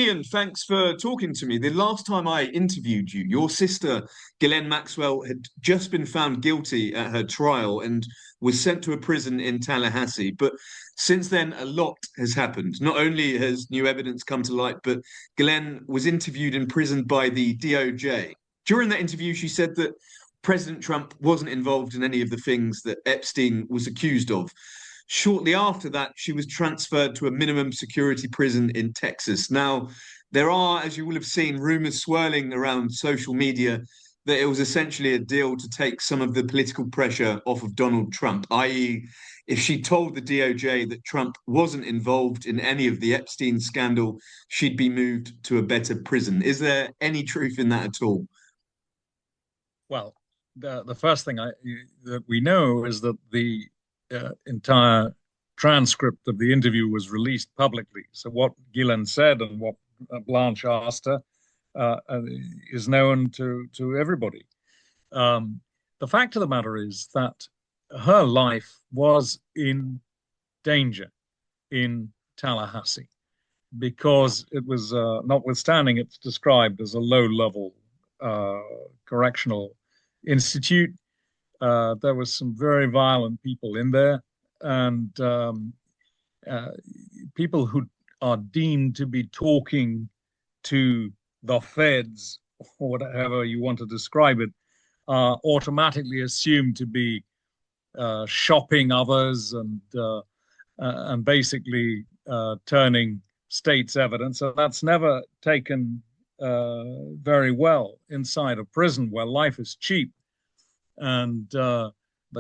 Ian, thanks for talking to me. The last time I interviewed you, your sister, Ghislaine Maxwell, had just been found guilty at her trial and was sent to a prison in Tallahassee. But since then, a lot has happened. Not only has new evidence come to light, but Ghislaine was interviewed and imprisoned by the DOJ. During that interview, she said that President Trump wasn't involved in any of the things that Epstein was accused of. Shortly after that, she was transferred to a minimum security prison in Texas. Now, there are, as you will have seen, rumors swirling around social media that it was essentially a deal to take some of the political pressure off of Donald Trump, i.e., if she told the DOJ that Trump wasn't involved in any of the Epstein scandal, she'd be moved to a better prison. Is there any truth in that at all? Well, the first thing that we know is that the entire transcript of the interview was released publicly. So what Ghislaine said and what Blanche asked her is known to everybody. The fact of the matter is that her life was in danger in Tallahassee because it was, notwithstanding it's described as a low-level correctional institute, there was some very violent people in there, and people who are deemed to be talking to the feds, or whatever you want to describe it, are automatically assumed to be shopping others and basically turning state's evidence. So that's never taken very well inside a prison where life is cheap. And the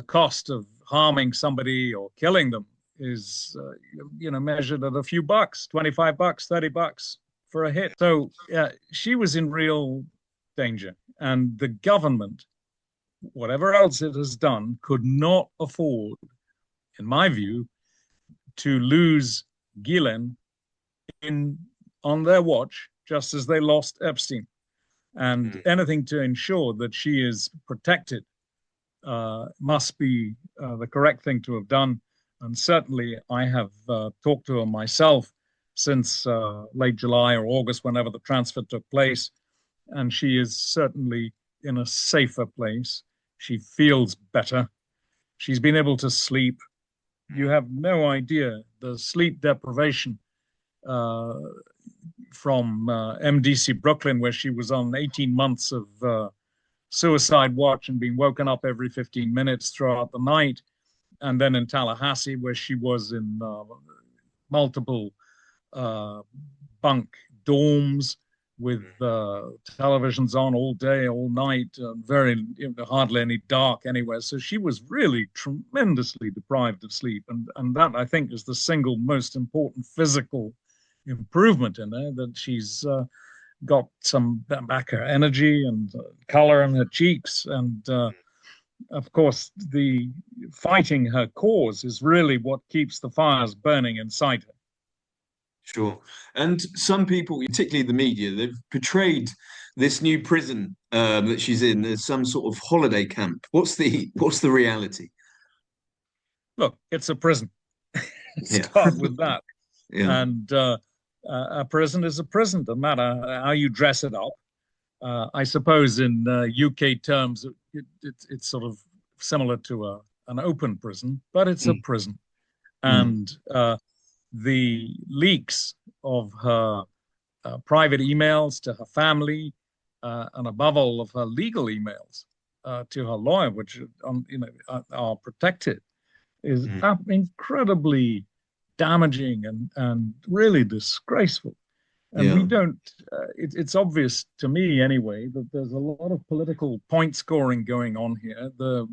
cost of harming somebody or killing them is, measured at a few bucks, $25, $30 for a hit. So she was in real danger. And the government, whatever else it has done, could not afford, in my view, to lose Ghislaine on their watch, just as they lost Epstein. And anything to ensure that she is protected must be the correct thing to have done. And certainly I have talked to her myself since late July or August, whenever the transfer took place. And she is certainly in a safer place. She feels better. She's been able to sleep. You have no idea the sleep deprivation from MDC Brooklyn, where she was on 18 months of suicide watch and being woken up every 15 minutes throughout the night. And then in Tallahassee, where she was in multiple bunk dorms with televisions on all day, all night, hardly any dark anywhere. So she was really tremendously deprived of sleep. And that, I think, is the single most important physical improvement in her, that she's got some back her energy and color in her cheeks. And of course, the fighting her cause is really what keeps the fires burning inside her. Sure. And some people, particularly the media, they've portrayed this new prison that she's in as some sort of holiday camp. What's the reality? Look, it's a prison. Yeah. Start with that. Yeah. And a prison is a prison, no matter how you dress it up. I suppose in UK terms, it's sort of similar to an open prison, but it's a prison. And the leaks of her private emails to her family, and above all of her legal emails to her lawyer, which are protected, is incredibly damaging and really disgraceful. And we don't, it's obvious to me anyway, that there's a lot of political point scoring going on here. The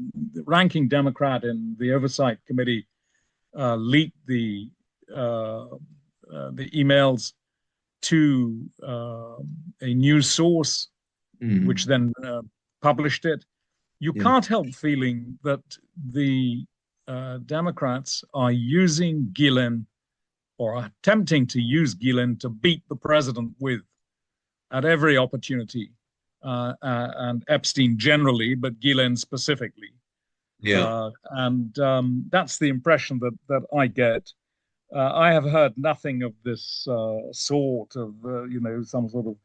ranking Democrat in the Oversight Committee leaked the emails to a news source, which then published it. You can't help feeling that the Democrats are using Ghislaine, or are attempting to use Ghislaine, to beat the president with at every opportunity, and Epstein generally, but Ghislaine specifically. And that's the impression that I get. I have heard nothing of this sort of, some sort of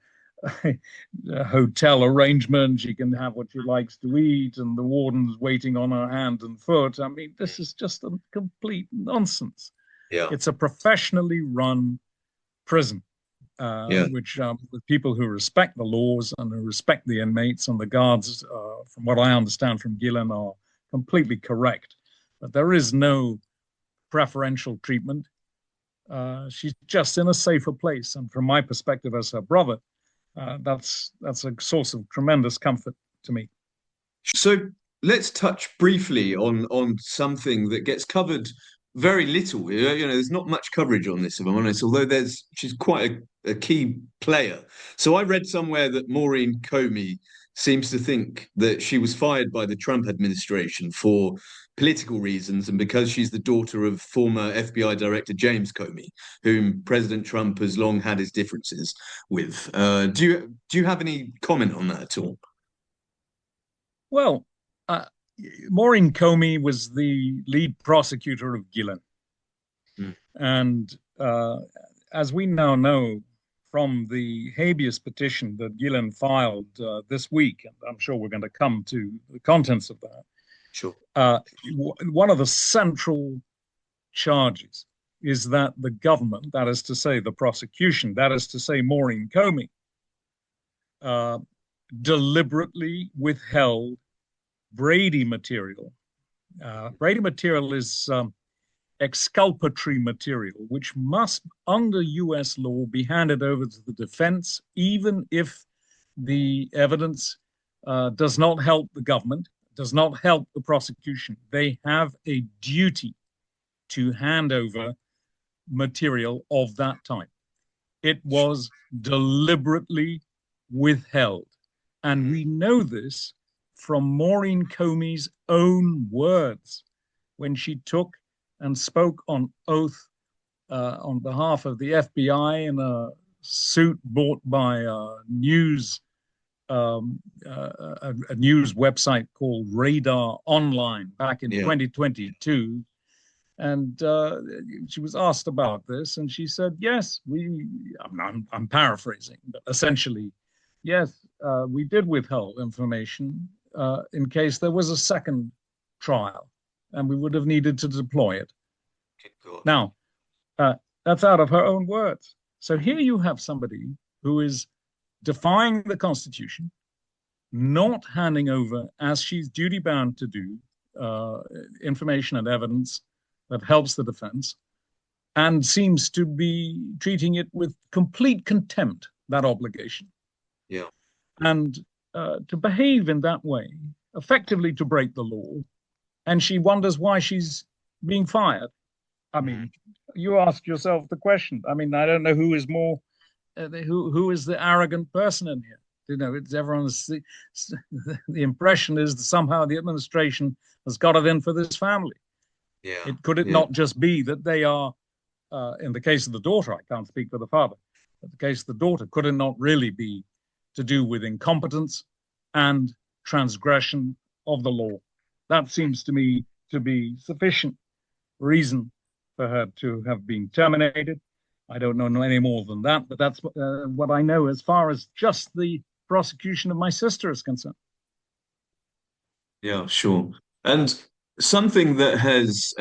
hotel arrangement. She can have what she likes to eat, and the warden's waiting on her hand and foot. I mean, this is just a complete nonsense. Yeah. It's a professionally run prison, which with people who respect the laws and who respect the inmates, and the guards, from what I understand from Ghislaine, are completely correct. But there is no preferential treatment. She's just in a safer place. And from my perspective as her brother, that's a source of tremendous comfort to me. So let's touch briefly on something that gets covered very little. There's not much coverage on this, if I'm honest, although she's quite a key player. So I read somewhere that Maureen Comey seems to think that she was fired by the Trump administration for political reasons, and because she's the daughter of former FBI Director James Comey, whom President Trump has long had his differences with. Do you have any comment on that at all? Well, Maureen Comey was the lead prosecutor of Ghislaine. And as we now know from the habeas petition that Ghislaine filed this week, and I'm sure we're going to come to the contents of that. Sure. One of the central charges is that the government, that is to say the prosecution, that is to say Maureen Comey, deliberately withheld Brady material. Brady material is exculpatory material, which must, under US law, be handed over to the defense, even if the evidence does not help the government, does not help the prosecution. They have a duty to hand over material of that type. It was deliberately withheld. And we know this from Maureen Comey's own words when she took and spoke on oath on behalf of the FBI in a suit bought by a news website called Radar Online back in 2022. And she was asked about this, and she said, yes, I'm paraphrasing, but essentially, yes, we did withhold information in case there was a second trial, and we would have needed to deploy it. Now, that's out of her own words. So here you have somebody who is defying the Constitution, not handing over, as she's duty-bound to do, information and evidence that helps the defense, and seems to be treating it with complete contempt, that obligation. Yeah. And to behave in that way, effectively to break the law, and she wonders why she's being fired. I mean, you ask yourself the question. I mean, I don't know who is more, who is the arrogant person in here. You know, it's everyone's, the impression is that somehow the administration has got it in for this family. Yeah. Could it not just be that they are, in the case of the daughter, I can't speak for the father, but the case of the daughter, could it not really be to do with incompetence and transgression of the law? That seems to me to be sufficient reason for her to have been terminated. I don't know any more than that, but that's what I know as far as just the prosecution of my sister is concerned. Yeah, sure. And something that has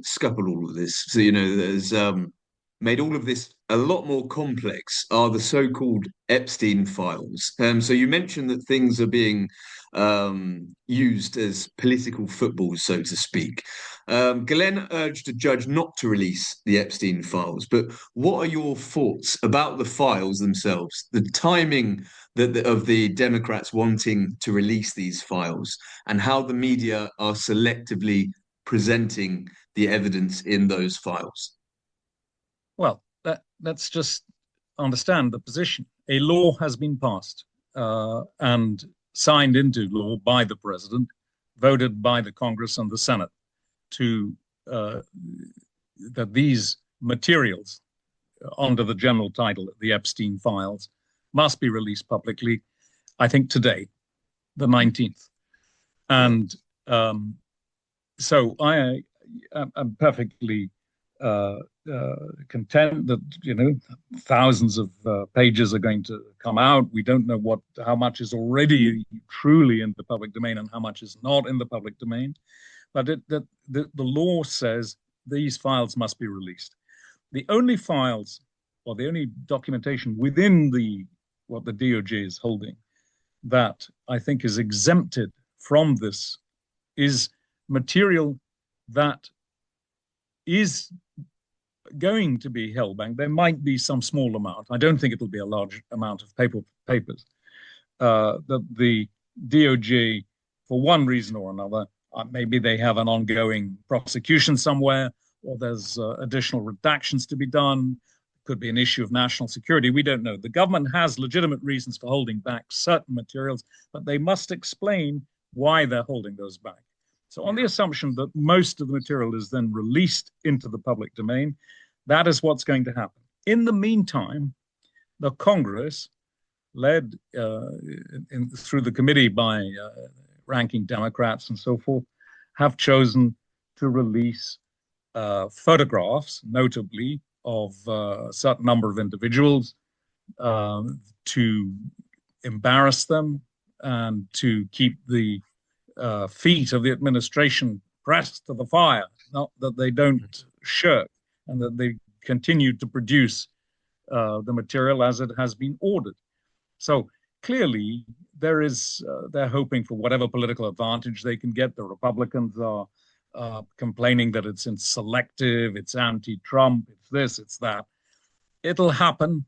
scuppered all of this, so that has made all of this a lot more complex, are the so-called Epstein files. So you mentioned that things are being used as political football, so to speak. Ghislaine urged a judge not to release the Epstein files, but what are your thoughts about the files themselves, the timing of the Democrats wanting to release these files, and how the media are selectively presenting the evidence in those files? Well, let's just understand the position. A law has been passed and signed into law by the president, voted by the Congress and the Senate, to that these materials, under the general title of the Epstein files, must be released publicly, I think today, the 19th. And so I'm perfectly content that, thousands of pages are going to come out. We don't know how much is already truly in the public domain and how much is not in the public domain. But the law says these files must be released. The only files or the only documentation within what the DOJ is holding that I think is exempted from this is material that is going to be held back. There might be some small amount. I don't think it'll be a large amount of papers that the DOJ, for one reason or another, maybe they have an ongoing prosecution somewhere, or there's additional redactions to be done. Could be an issue of national security. We don't know. The government has legitimate reasons for holding back certain materials, but they must explain why they're holding those back. So on the assumption that most of the material is then released into the public domain, that is what's going to happen. In the meantime, the Congress, led through the committee by ranking Democrats and so forth, have chosen to release photographs, notably, of a certain number of individuals to embarrass them and to keep the feet of the administration pressed to the fire, not that they don't shirk and that they continue to produce the material as it has been ordered. So clearly they're hoping for whatever political advantage they can get. The Republicans are complaining that it's selective, it's anti-Trump, it's this, it's that. It'll happen.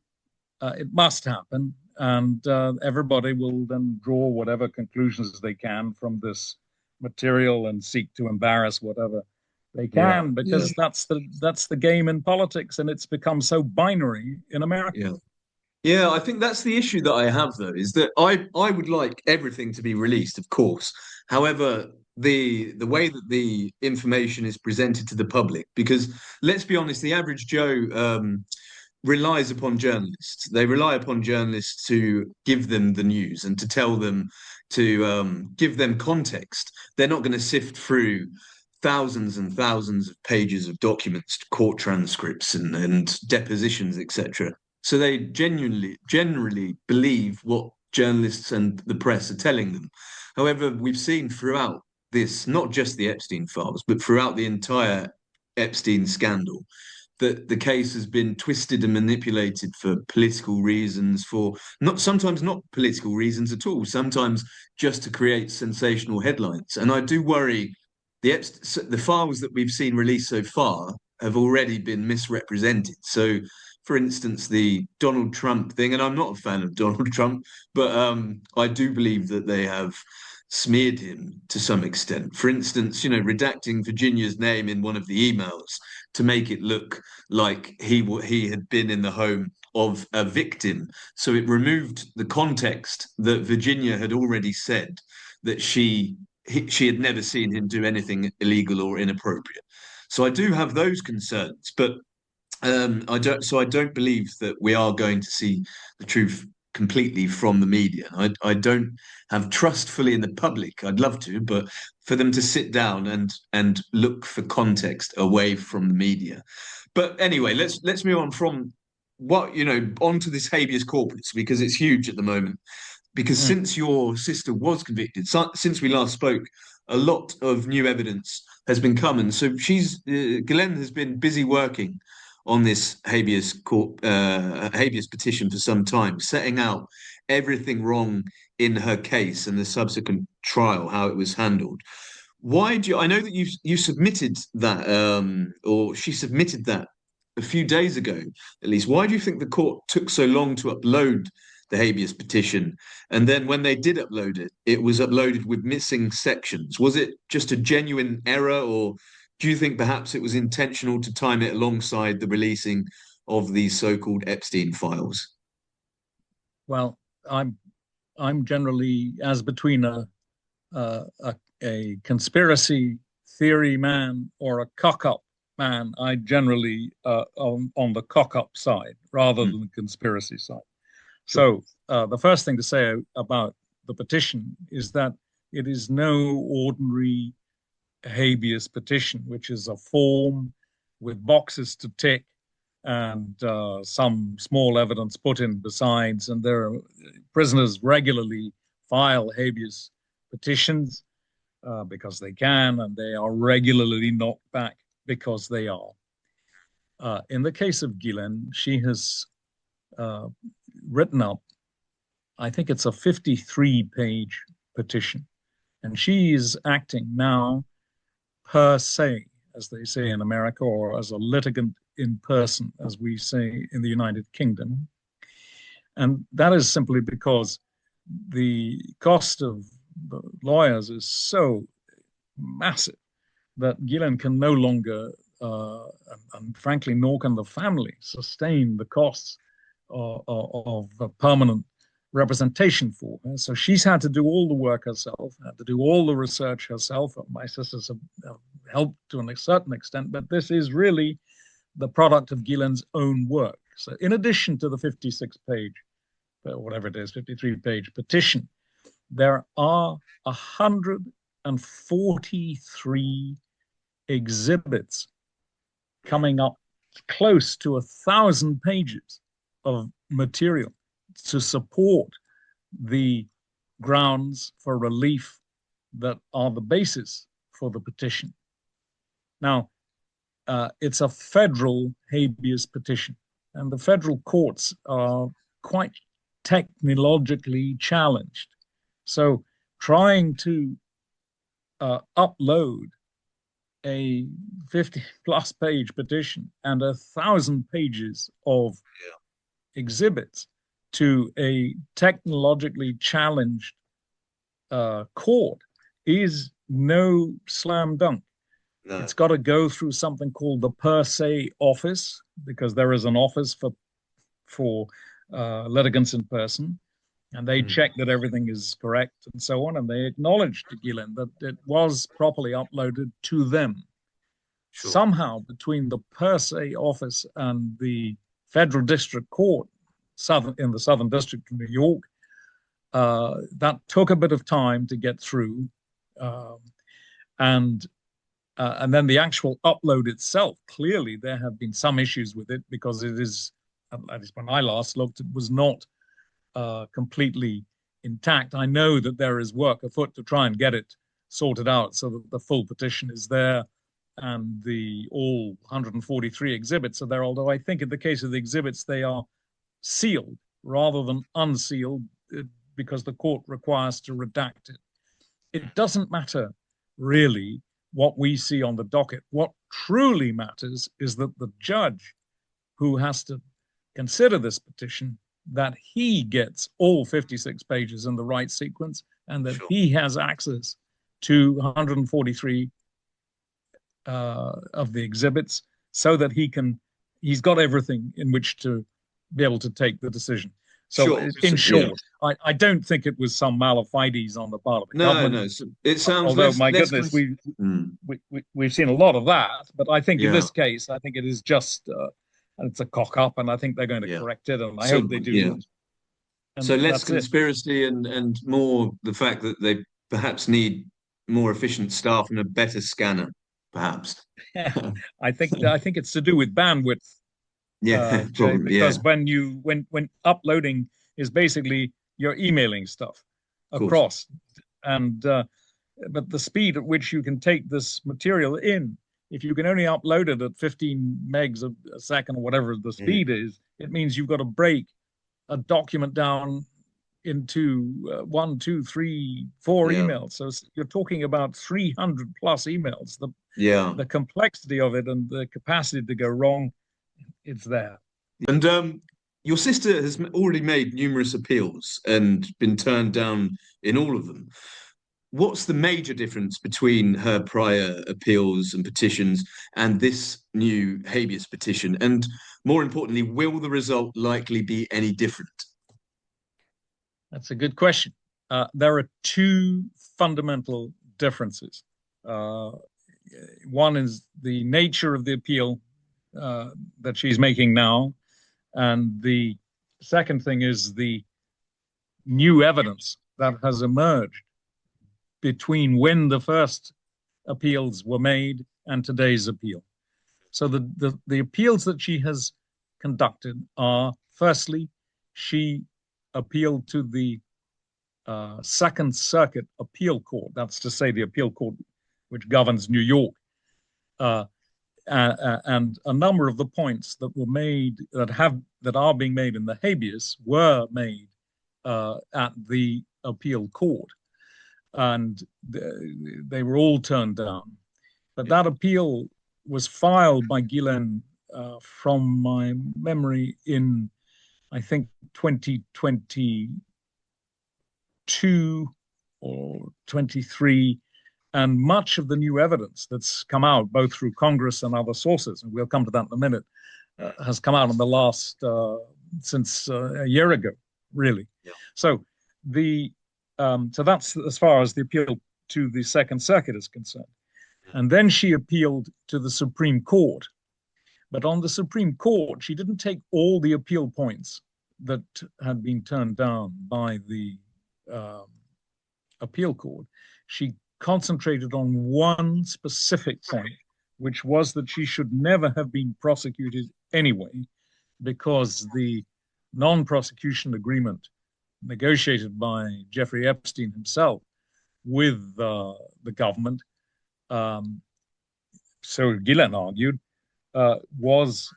It must happen. And everybody will then draw whatever conclusions they can from this material and seek to embarrass whatever they can, because that's the game in politics, and it's become so binary in America. Yeah, I think that's the issue that I have, though, is that I would like everything to be released, of course. However, the way that the information is presented to the public, because let's be honest, the average Joe relies upon journalists. They rely upon journalists to give them the news and to tell them, to give them context. They're not going to sift through thousands and thousands of pages of documents, court transcripts and depositions, etc. So they generally believe what journalists and the press are telling them. However, we've seen throughout this, not just the Epstein files, but throughout the entire Epstein scandal, that the case has been twisted and manipulated for political reasons, sometimes not political reasons at all, sometimes just to create sensational headlines. And I do worry the files that we've seen released so far have already been misrepresented. So, for instance, the Donald Trump thing, and I'm not a fan of Donald Trump, but I do believe that they have smeared him to some extent. For instance, redacting Virginia's name in one of the emails to make it look like he had been in the home of a victim. So it removed the context that Virginia had already said that she had never seen him do anything illegal or inappropriate. So I do have those concerns, but I don't believe that we are going to see the truth completely from the media. I don't have trust fully in the public. I'd love to, but for them to sit down and look for context away from the media. But anyway, let's move on from onto this habeas corpus, because it's huge at the moment. Because since your sister was convicted, since we last spoke, a lot of new evidence has been coming. So Ghislaine has been busy working on this habeas petition for some time, setting out everything wrong in her case and the subsequent trial, how it was handled. I know that you submitted that, or she submitted that a few days ago, at least. Why do you think the court took so long to upload the habeas petition? And then when they did upload it, it was uploaded with missing sections. Was it just a genuine error, or do you think perhaps it was intentional to time it alongside the releasing of these so-called Epstein files? Well, I'm generally, as between a conspiracy theory man or a cock-up man, I generally on the cock-up side rather than the conspiracy side. So the first thing to say about the petition is that it is no ordinary habeas petition, which is a form with boxes to tick and some small evidence put in besides. And prisoners regularly file habeas petitions because they can, and they are regularly knocked back because they are. In the case of Ghislaine, she has written up, I think it's a 53-page petition, and she is acting now per se, as they say in America, or as a litigant in person, as we say in the United Kingdom. And that is simply because the cost of the lawyers is so massive that Ghislaine can no longer, and frankly, nor can the family, sustain the costs of a permanent representation for her. So she's had to do all the work herself, had to do all the research herself. My sisters have helped to a certain extent, but this is really the product of Ghislaine's own work. So in addition to the 56-page, whatever it is, 53-page petition, there are 143 exhibits coming up close to 1,000 pages of material to support the grounds for relief that are the basis for the petition. Now, it's a federal habeas petition, and the federal courts are quite technologically challenged. So trying to upload a 50-plus page petition and 1,000 pages of exhibits to a technologically challenged court is no slam dunk. No. It's got to go through something called the per se office, because there is an office for litigants in person, and they check that everything is correct and so on, and they acknowledge to Ghislaine that it was properly uploaded to them. Sure. Somehow, between the per se office and the federal district court in the Southern District of New York, that took a bit of time to get through, and then the actual upload itself, clearly there have been some issues with it, because it is, at least when I last looked, it was not completely intact. I know that there is work afoot to try and get it sorted out so that the full petition is there and all 143 exhibits are there, although I think in the case of the exhibits, they are sealed rather than unsealed because the court requires to redact it. It doesn't matter really what we see on the docket. What truly matters is that the judge who has to consider this petition, that he gets all 56 pages in the right sequence, and that he has access to 143 of the exhibits, so that he's got everything in which to be able to take the decision. So in short, I don't think it was some malefides on the part of the government. No. It sounds. Although my goodness, we've seen a lot of that, but I think in this case, I think it is just it's a cock up, and I think they're going to correct it, and I hope they do. Yeah. So less conspiracy and more the fact that they perhaps need more efficient staff and a better scanner, perhaps. I think it's to do with bandwidth. Yeah, probably, because when uploading is basically you're emailing stuff across, and but the speed at which you can take this material in, if you can only upload it at 15 megs a second or whatever the speed is, it means you've got to break a document down into 1, 2, 3, 4 emails. So you're talking about 300 plus emails. The complexity of it and the capacity to go wrong, it's there. And your sister has already made numerous appeals and been turned down in all of them. What's the major difference between her prior appeals and petitions and this new habeas petition? And more importantly, will the result likely be any different? That's a good question. There are two fundamental differences. One is the nature of the appeal that she's making now, and the second thing is the new evidence that has emerged between when the first appeals were made and today's appeal. So the appeals that she has conducted are, firstly, she appealed to the Second Circuit Appeal Court. That's to say, the appeal court which governs New York. And a number of the points that were made that are being made in the habeas were made at the appeal court, and they were all turned down. But that appeal was filed by Ghislaine, from my memory, in I think 2022 or 23. And much of the new evidence that's come out, both through Congress and other sources, and we'll come to that in a minute, has come out in the last, since a year ago, really. Yeah. So so that's as far as the appeal to the Second Circuit is concerned. And then she appealed to the Supreme Court. But on the Supreme Court, she didn't take all the appeal points that had been turned down by the appeal court. She concentrated on one specific point, which was that she should never have been prosecuted anyway, because the non-prosecution agreement negotiated by Jeffrey Epstein himself with the government, so Ghislaine argued, was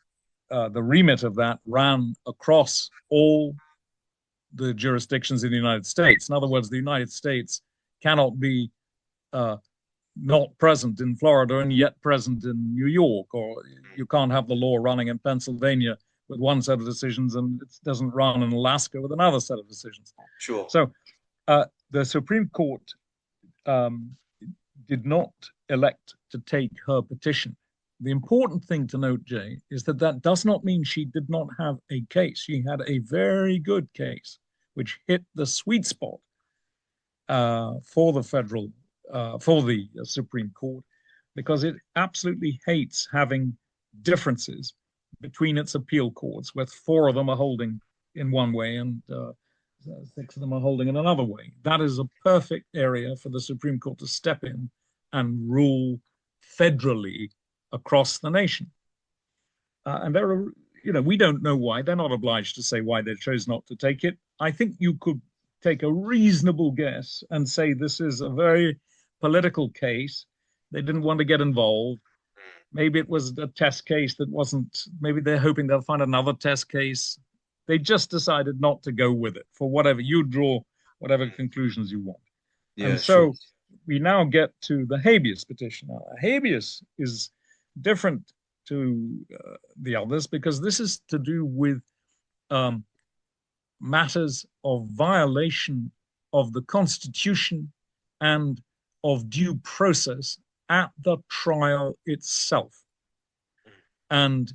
the remit of that ran across all the jurisdictions in the United States. In other words, the United States cannot be not present in Florida and yet present in New York, or you can't have the law running in Pennsylvania with one set of decisions and it doesn't run in Alaska with another set of decisions. Sure. So the Supreme Court did not elect to take her petition. The important thing to note, Jay, is that that does not mean she did not have a case. She had a very good case, which hit the sweet spot for the Supreme Court, because it absolutely hates having differences between its appeal courts, where 4 of them are holding in one way and 6 of them are holding in another way. That is a perfect area for the Supreme Court to step in and rule federally across the nation. And there are, we don't know why. They're not obliged to say why they chose not to take it. I think you could take a reasonable guess and say this is a very political case. They didn't want to get involved. Maybe it was a test case that wasn't, maybe they're hoping they'll find another test case. They just decided not to go with it. For whatever, you draw whatever conclusions you want. Yeah, and so we now get to the habeas petition. Now, habeas is different to the others because this is to do with matters of violation of the Constitution and of due process at the trial itself. And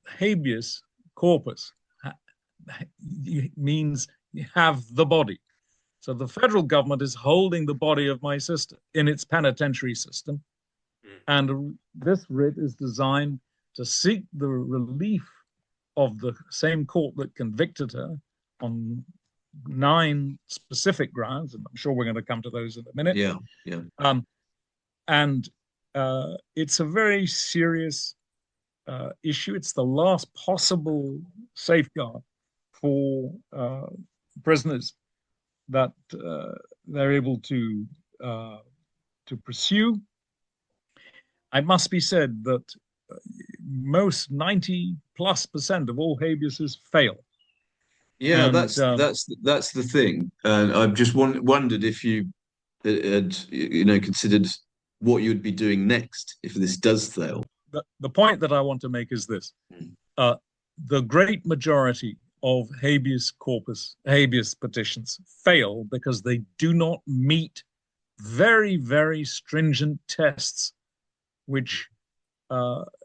habeas corpus means you have the body. So the federal government is holding the body of my sister in its penitentiary system. And this writ is designed to seek the relief of the same court that convicted her on 9 specific grounds, and I'm sure we're going to come to those in a minute. Yeah. And it's a very serious issue. It's the last possible safeguard for prisoners that they're able to pursue. It must be said that most 90+% of all habeases fail. Yeah, and that's the thing. And I've just wondered if you had considered what you'd be doing next if this does fail. The point that I want to make is this: the great majority of habeas petitions fail because they do not meet very, very stringent tests, which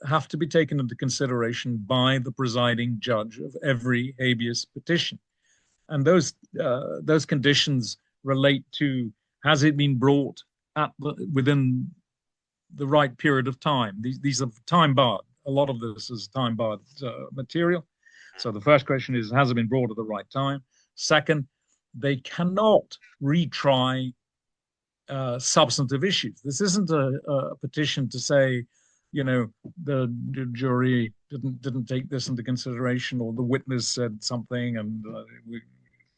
have to be taken into consideration by the presiding judge of every habeas petition. And those conditions relate to, has it been brought within the right period of time? These are time barred. A lot of this is time barred material. So the first question is, has it been brought at the right time? Second, they cannot retry substantive issues. This isn't a petition to say, the jury didn't take this into consideration, or the witness said something, and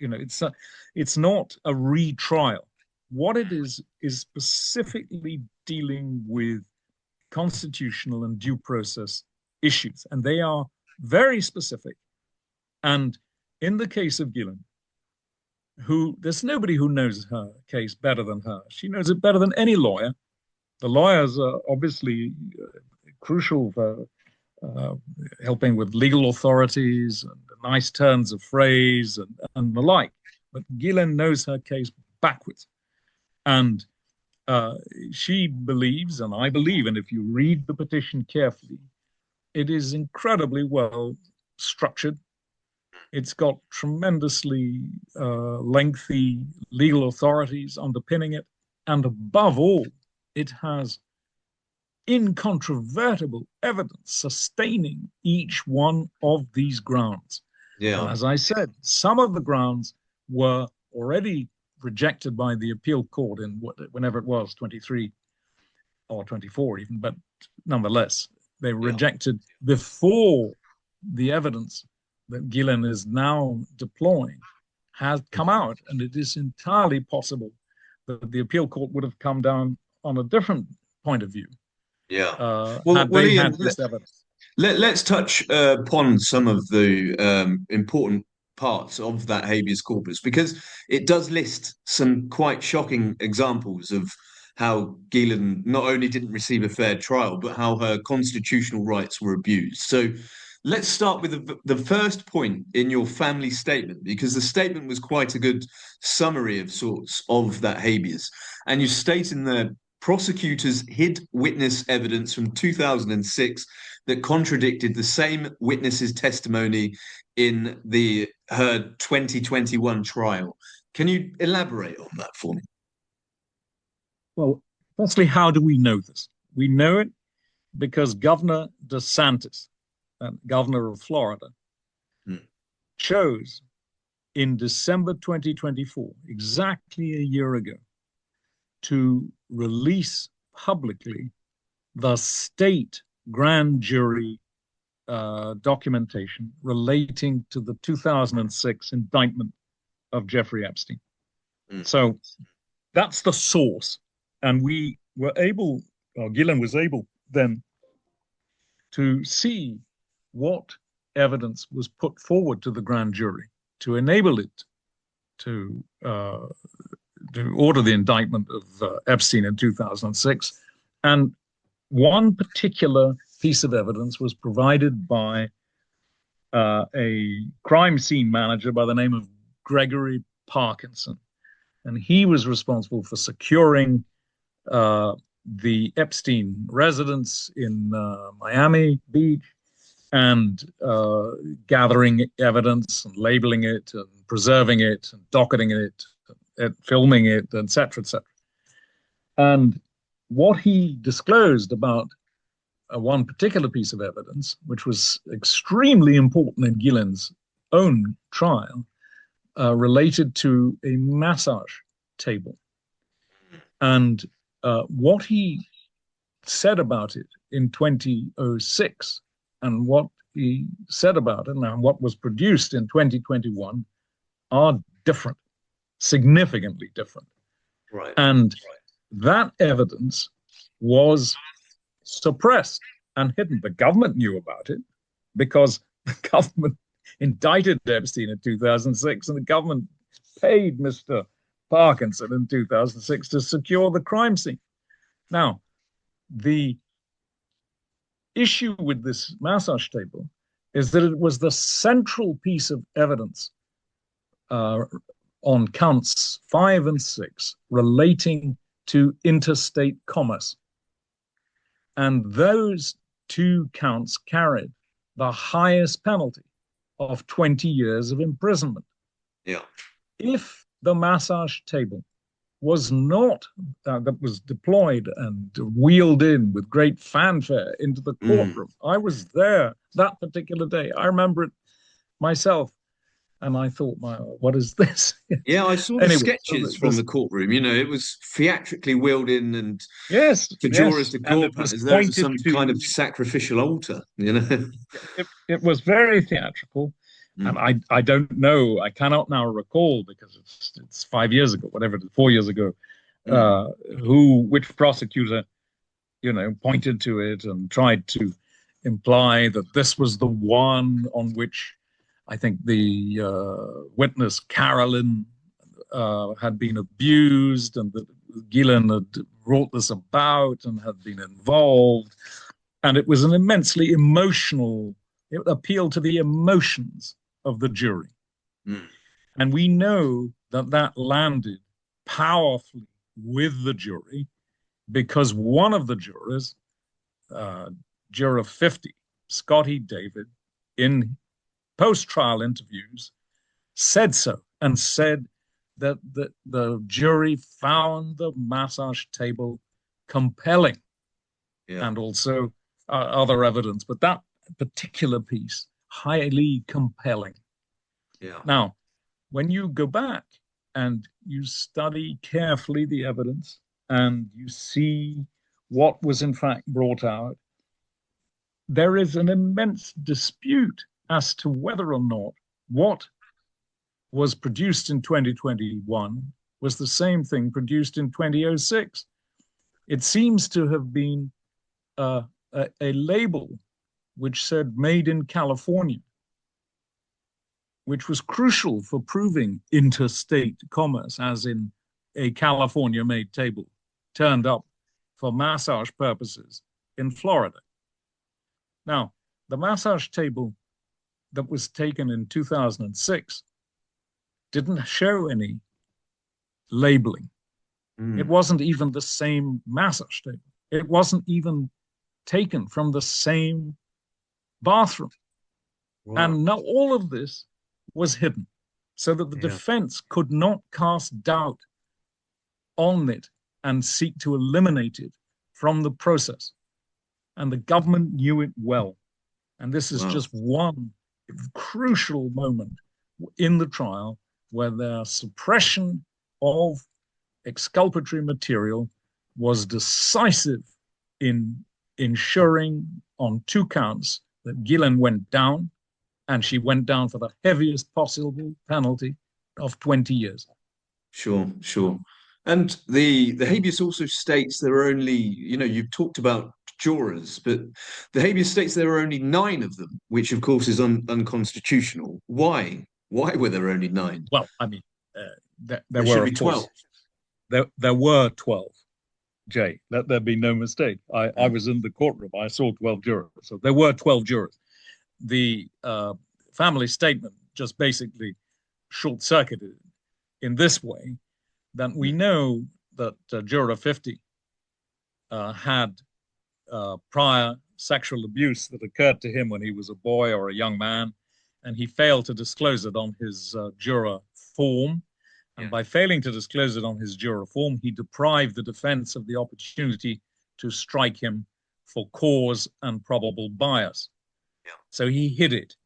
it's not a retrial. What it is specifically dealing with constitutional and due process issues, and they are very specific. And in the case of Ghislaine, there's nobody who knows her case better than her. She knows it better than any lawyer. The lawyers are obviously crucial for helping with legal authorities and nice turns of phrase and the like. But Ghislaine knows her case backwards. And she believes, and I believe, and if you read the petition carefully, it is incredibly well structured. It's got tremendously lengthy legal authorities underpinning it. And above all, it has incontrovertible evidence sustaining each one of these grounds. Yeah. And as I said, some of the grounds were already rejected by the appeal court in whenever it was, 23 or 24 even, but nonetheless, they were rejected before the evidence that Ghislaine is now deploying has come out. And it is entirely possible that the appeal court would have come down on a different point of view. Yeah. Had they had this evidence. Let's touch upon some of the important parts of that habeas corpus, because it does list some quite shocking examples of how Ghislaine not only didn't receive a fair trial, but how her constitutional rights were abused. So let's start with the first point in your family statement, because the statement was quite a good summary of sorts of that habeas. And you state in there, prosecutors hid witness evidence from 2006 that contradicted the same witness's testimony in her 2021 trial. Can you elaborate on that for me? Well, firstly, how do we know this? We know it because Governor DeSantis, governor of Florida, chose in December 2024, exactly a year ago, to release publicly the state grand jury documentation relating to the 2006 indictment of Jeffrey Epstein. So that's the source. And we were able, or Ghislaine was able then to see what evidence was put forward to the grand jury to enable it to order the indictment of Epstein in 2006. And one particular piece of evidence was provided by a crime scene manager by the name of Gregory Parkinson. And he was responsible for securing the Epstein residence in Miami Beach and gathering evidence and labeling it and preserving it and docketing it, filming it, etc., etc. And what he disclosed about one particular piece of evidence, which was extremely important in Ghislaine's own trial, related to a massage table. And what he said about it in 2006 and what he said about it and what was produced in 2021 are different, significantly different. Right. And that evidence was suppressed and hidden. The government knew about it because the government indicted Epstein in 2006, and the government paid Mr. Parkinson in 2006 to secure the crime scene. Now, the issue with this massage table is that it was the central piece of evidence on counts 5 and 6 relating to interstate commerce. And those two counts carried the highest penalty of 20 years of imprisonment. Yeah. If the massage table was not, that was deployed and wheeled in with great fanfare into the courtroom. I was there that particular day. I remember it myself. And I thought, what is this? Yeah, I saw the Anyway, sketches from the courtroom. It was theatrically wheeled in and yes, for jurors yes, to and gawp it at was as though it was pointed some kind of to. sacrificial altar. It was very theatrical, and Mm, I don't know. I cannot now recall because it's 5 years ago, whatever it is, 4 years ago. mm. Uh, which prosecutor, pointed to it and tried to imply that this was the one on which I think the witness Carolyn had been abused, and that Ghislaine had brought this about and had been involved. And it was an immensely emotional, it appealed to the emotions of the jury. Mm. And we know that that landed powerfully with the jury because one of the jurors, juror 50, Scotty David, in post-trial interviews, said so and said that the jury found the massage table compelling, Yeah. and also other evidence, but that particular piece, highly compelling. Yeah. Now, when you go back and you study carefully the evidence and you see what was in fact brought out, there is an immense dispute as to whether or not what was produced in 2021 was the same thing produced in 2006. It seems to have been a label which said made in California, which was crucial for proving interstate commerce, as in a California made table turned up for massage purposes in Florida. Now, the massage table that was taken in 2006 didn't show any labeling. It wasn't even the same massage table. It wasn't even taken from the same bathroom. Wow. And now all of this was hidden so that the defense could not cast doubt on it and seek to eliminate it from the process. And the government knew it well. And this is just one crucial moment in the trial where their suppression of exculpatory material was decisive in ensuring on 2 counts that Ghislaine went down, and she went down for the heaviest possible penalty of 20 years. Sure, sure. And the habeas also states there are only, you've talked about jurors, but the habeas states there are only 9 of them, which of course is unconstitutional. Why? Why were there only 9? Well, I mean, there should were, be of course, 12. There were 12. Jay, let there be no mistake. I was in the courtroom. I saw 12 jurors. So there were 12 jurors. The family statement just basically short-circuited in this way, that we know that juror 50 had prior sexual abuse that occurred to him when he was a boy or a young man, and he failed to disclose it on his juror form. And by failing to disclose it on his juror form, he deprived the defense of the opportunity to strike him for cause and probable bias. So he hid it.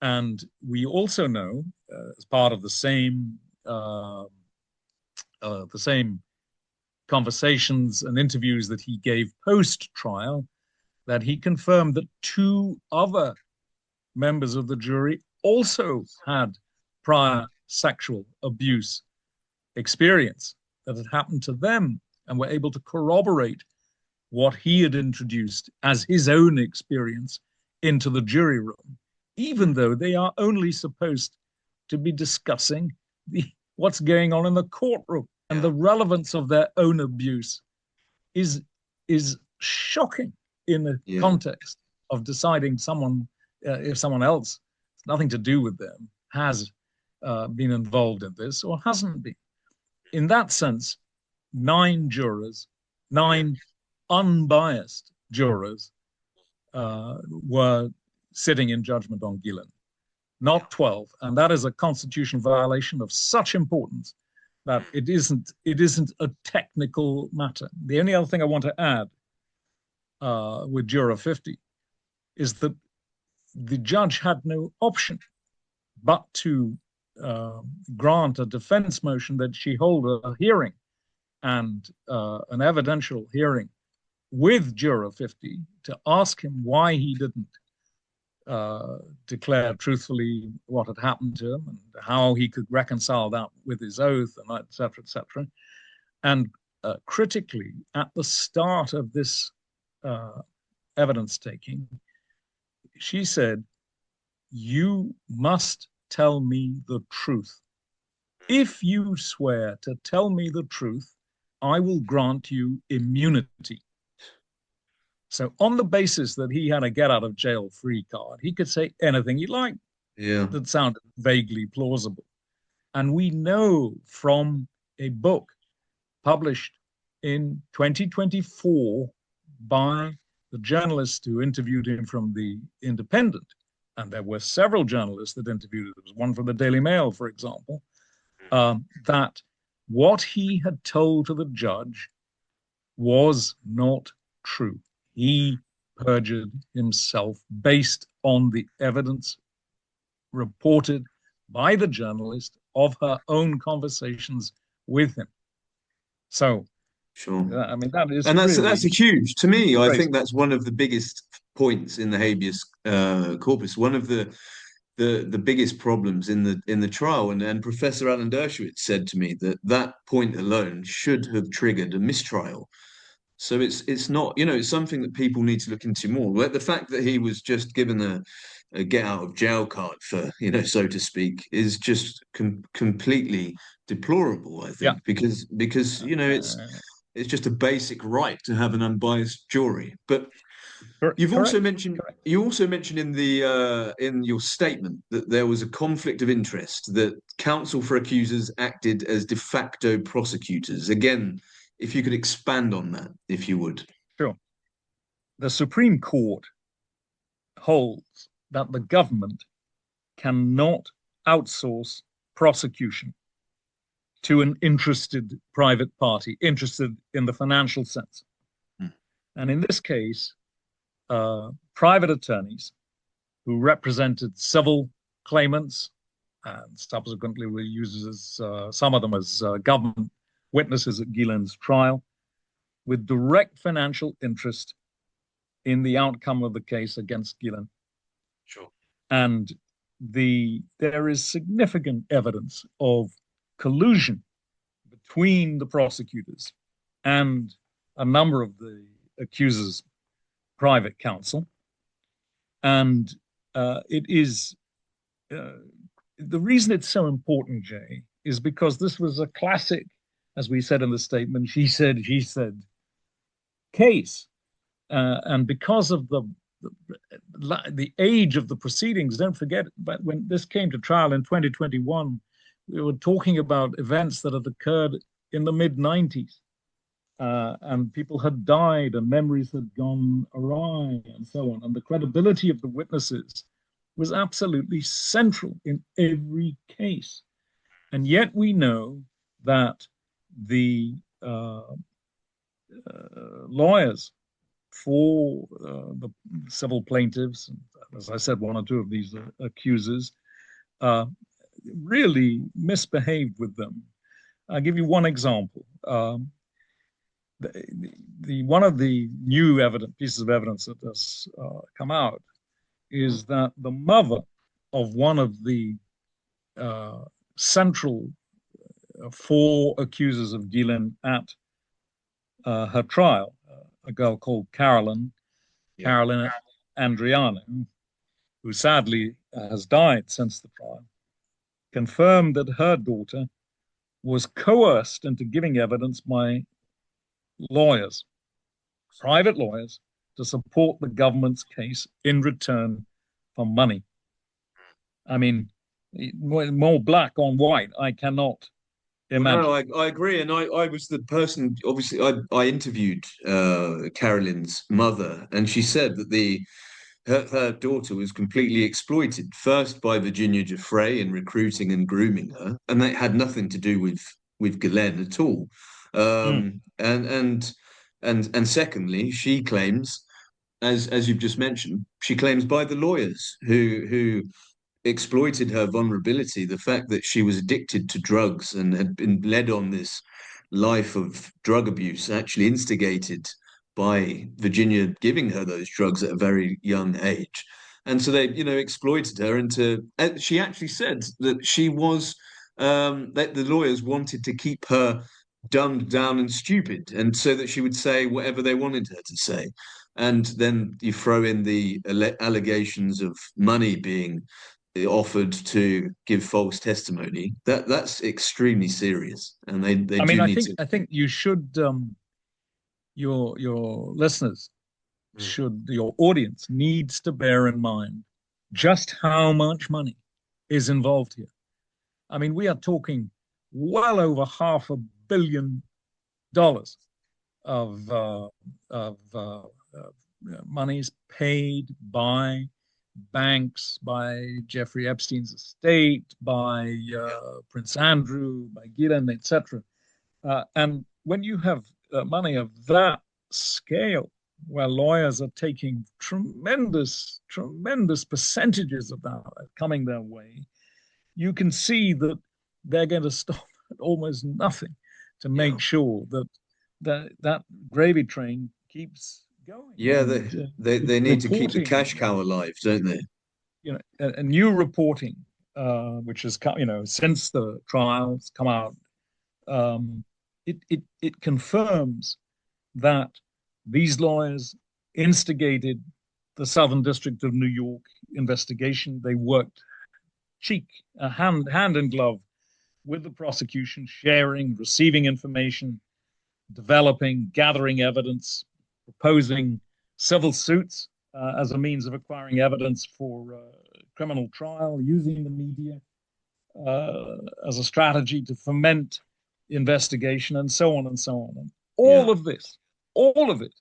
And we also know, as part of the same conversations and interviews that he gave post-trial, that he confirmed that 2 other members of the jury also had prior sexual abuse experience that had happened to them, and were able to corroborate what he had introduced as his own experience into the jury room, even though they are only supposed to be discussing what's going on in the courtroom. And the relevance of their own abuse is shocking in the context of deciding if someone else, nothing to do with them, has been involved in this or hasn't been. In that sense, 9 jurors, 9 unbiased jurors were sitting in judgment on Ghislaine, not 12. And that is a constitutional violation of such importance that it isn't a technical matter. The only other thing I want to add with juror 50 is that the judge had no option but to grant a defense motion that she hold a hearing and an evidential hearing with Juror 50 to ask him why he didn't declare truthfully what had happened to him and how he could reconcile that with his oath, and et cetera, et cetera. And critically, at the start of this evidence taking, she said, "You must tell me the truth. If you swear to tell me the truth, I will grant you immunity." So on the basis that he had a get out of jail free card, he could say anything he liked that sounded vaguely plausible. And we know from a book published in 2024 by the journalist who interviewed him from The Independent, and there were several journalists that interviewed him. There was one from the Daily Mail, for example, that what he had told to the judge was not true. He perjured himself based on the evidence reported by the journalist of her own conversations with him. So, sure. I mean, that is, and that's really that's a huge, to me. great. I think that's one of the biggest points in the habeas corpus. One of the biggest problems in the trial, and Professor Alan Dershowitz said to me that point alone should have triggered a mistrial. So it's not, it's something that people need to look into more. But the fact that he was just given a get out of jail card for, so to speak, is just completely deplorable, I think, because it's just a basic right to have an unbiased jury. But you also mentioned in your statement that there was a conflict of interest, that counsel for accusers acted as de facto prosecutors. Again, if you could expand on that, if you would. Sure. The Supreme Court holds that the government cannot outsource prosecution to an interested private party, interested in the financial sense. And in this case, private attorneys who represented civil claimants and subsequently were used as some of them as government witnesses at Ghislaine's trial, with direct financial interest in the outcome of the case against Ghislaine. Sure. And there is significant evidence of collusion between the prosecutors and a number of the accusers' private counsel. And it is the reason it's so important, Jay, is because this was a classic, as we said in the statement, she said case. And because of the age of the proceedings, don't forget, but when this came to trial in 2021, we were talking about events that had occurred in the mid-90s. And people had died and memories had gone awry and so on. And the credibility of the witnesses was absolutely central in every case. And yet we know that the lawyers for the civil plaintiffs, as I said, one or two of these accusers, really misbehaved with them. I'll give you one example. One of the new pieces of evidence that has come out is that the mother of one of the central four accusers of Ghislaine at her trial, a girl called Carolyn Andriano, who sadly has died since the trial, confirmed that her daughter was coerced into giving evidence by lawyers, private lawyers, to support the government's case in return for money. I mean, more black on white, I cannot imagine. No, I agree. And I was the person, obviously, I interviewed Carolyn's mother, and she said that her daughter was completely exploited, first by Virginia Giuffre in recruiting and grooming her, and that had nothing to do with Ghislaine at all. And secondly, she claims, as you've just mentioned, she claims by the lawyers who exploited her vulnerability, the fact that she was addicted to drugs and had been led on this life of drug abuse, actually instigated by Virginia giving her those drugs at a very young age. And so they, exploited her into. She actually said that she was that the lawyers wanted to keep her dumbed down and stupid, and so that she would say whatever they wanted her to say. And then you throw in the allegations of money being offered to give false testimony. That's extremely serious, and they I mean, do need to. I think you should your listeners your audience needs to bear in mind just how much money is involved here. I mean, we are talking well over $500 million of monies paid by banks, by Jeffrey Epstein's estate, by Prince Andrew, by Ghislaine, etc. And when you have money of that scale, where lawyers are taking tremendous percentages of that coming their way, you can see that they're going to stop at almost nothing to make sure that gravy train keeps going. Yeah, they need to keep the cash cow alive, don't they? A new reporting, which has come, since the trials come out, it confirms that these lawyers instigated the Southern District of New York investigation. They worked hand in glove with the prosecution, sharing, receiving information, developing, gathering evidence, proposing civil suits as a means of acquiring evidence for criminal trial, using the media as a strategy to foment investigation, and so on and so on. And all of it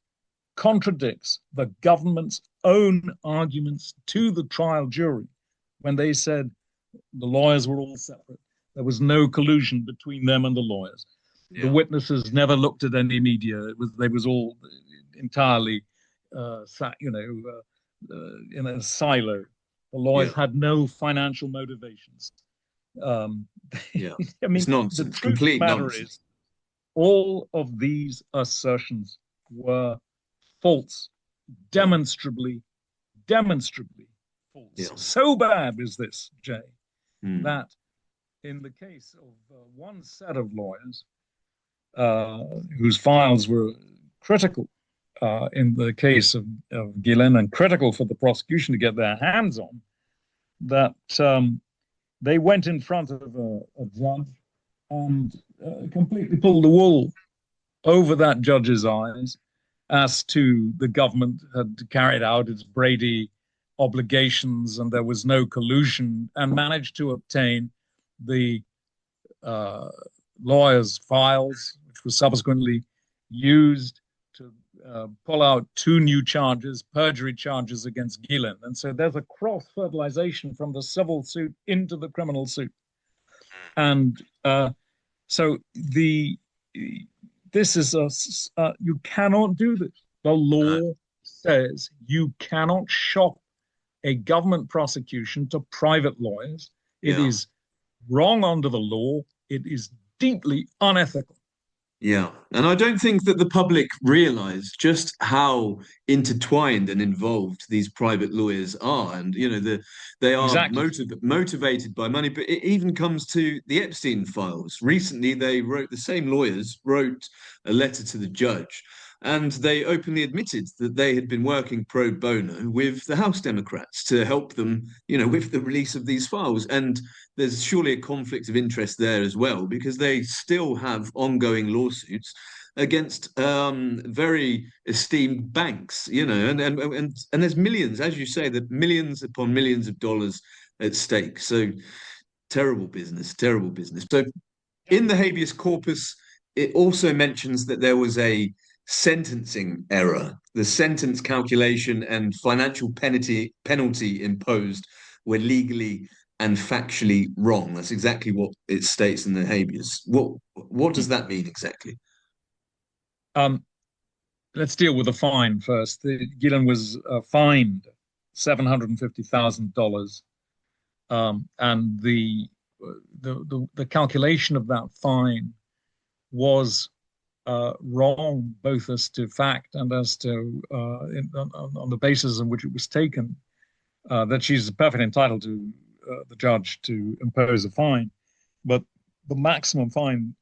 contradicts the government's own arguments to the trial jury when they said the lawyers were all separate. There was no collusion between them and the lawyers. The witnesses never looked at any media. They was all entirely, in a silo. The lawyers had no financial motivations. I mean, it's nonsense. Complete nonsense. Is, all of these assertions were false, demonstrably false. Yeah. So bad is this, Jay, that in the case of one set of lawyers whose files were critical in the case of Ghislaine and critical for the prosecution to get their hands on, that they went in front of a judge and completely pulled the wool over that judge's eyes as to the government had carried out its Brady obligations and there was no collusion, and managed to obtain the lawyers' files, which were subsequently used to pull out 2 new charges, perjury charges against Ghislaine. And so there's a cross-fertilization from the civil suit into the criminal suit. And so this is you cannot do this. The law says you cannot shop a government prosecution to private lawyers. It is wrong under the law. It is deeply unethical. Yeah, and I don't think that the public realize just how intertwined and involved these private lawyers are, and they are motivated by money. But it even comes to the Epstein files. Recently, the same lawyers wrote a letter to the judge, and they openly admitted that they had been working pro bono with the House Democrats to help them, with the release of these files. And there's surely a conflict of interest there as well, because they still have ongoing lawsuits against very esteemed banks, and there's millions, as you say, that millions upon millions of dollars at stake. So terrible business. So in the habeas corpus, it also mentions that there was a sentencing error. The sentence calculation and financial penalty imposed were legally and factually wrong. That's exactly what it states in the habeas. What does that mean exactly? Let's deal with the fine first. Ghislaine was fined $750,000 And the calculation of that fine was wrong, both as to fact and as to on the basis on which it was taken. That she's perfectly entitled to the judge to impose a fine, but the maximum fine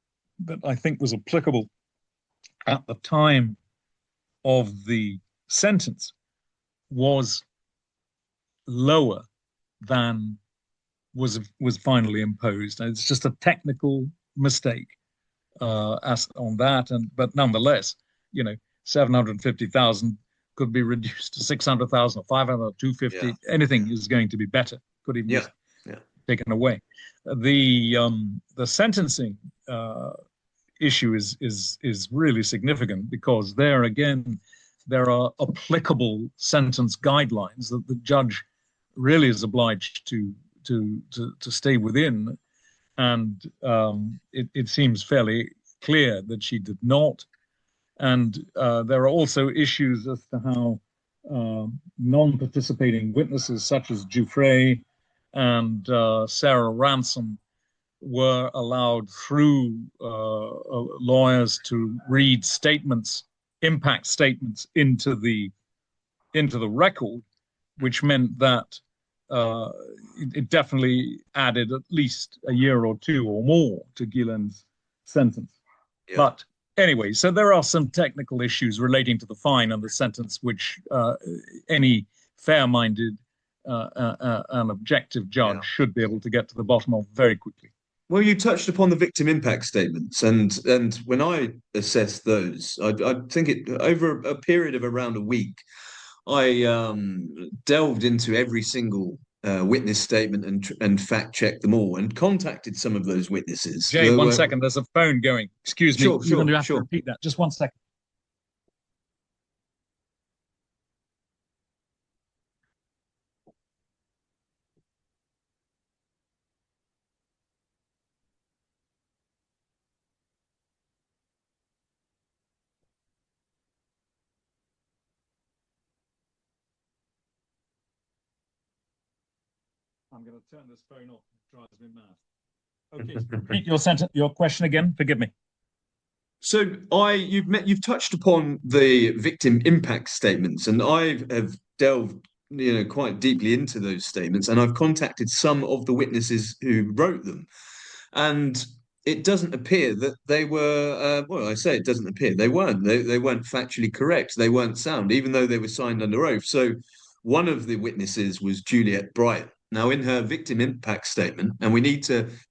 that I think was applicable at the time of the sentence was lower than was finally imposed. And it's just a technical mistake as on that, but nonetheless, 750,000 could be reduced to 600,000 or 500 or 250. Yeah. Anything is going to be better. Could even be taken away. The sentencing issue is really significant, because there again there are applicable sentence guidelines that the judge really is obliged to stay within, and it seems fairly clear that she did not. And there are also issues as to how non-participating witnesses such as Giuffre and Sarah Ransom were allowed through lawyers to read statements, impact statements, into the record, which meant that it definitely added at least a year or two or more to Ghislaine's sentence. Yeah. But anyway, so there are some technical issues relating to the fine and the sentence, which any fair-minded and objective judge should be able to get to the bottom of very quickly. Well, you touched upon the victim impact statements, and when I assessed those, I think it over a period of around a week, I delved into every single witness statement and fact checked them all, and contacted some of those witnesses. Jay, one second, there's a phone going. Excuse me, you're going to have to repeat that. Just 1 second. I'm going to turn this phone off. It drives me mad. Okay, repeat your question again. Forgive me. So you've touched upon the victim impact statements, and I have delved quite deeply into those statements, and I've contacted some of the witnesses who wrote them, and it doesn't appear that they were it doesn't appear they weren't factually correct. They weren't sound, even though they were signed under oath. So one of the witnesses was Juliet Bryant. Now, in her victim impact statement, and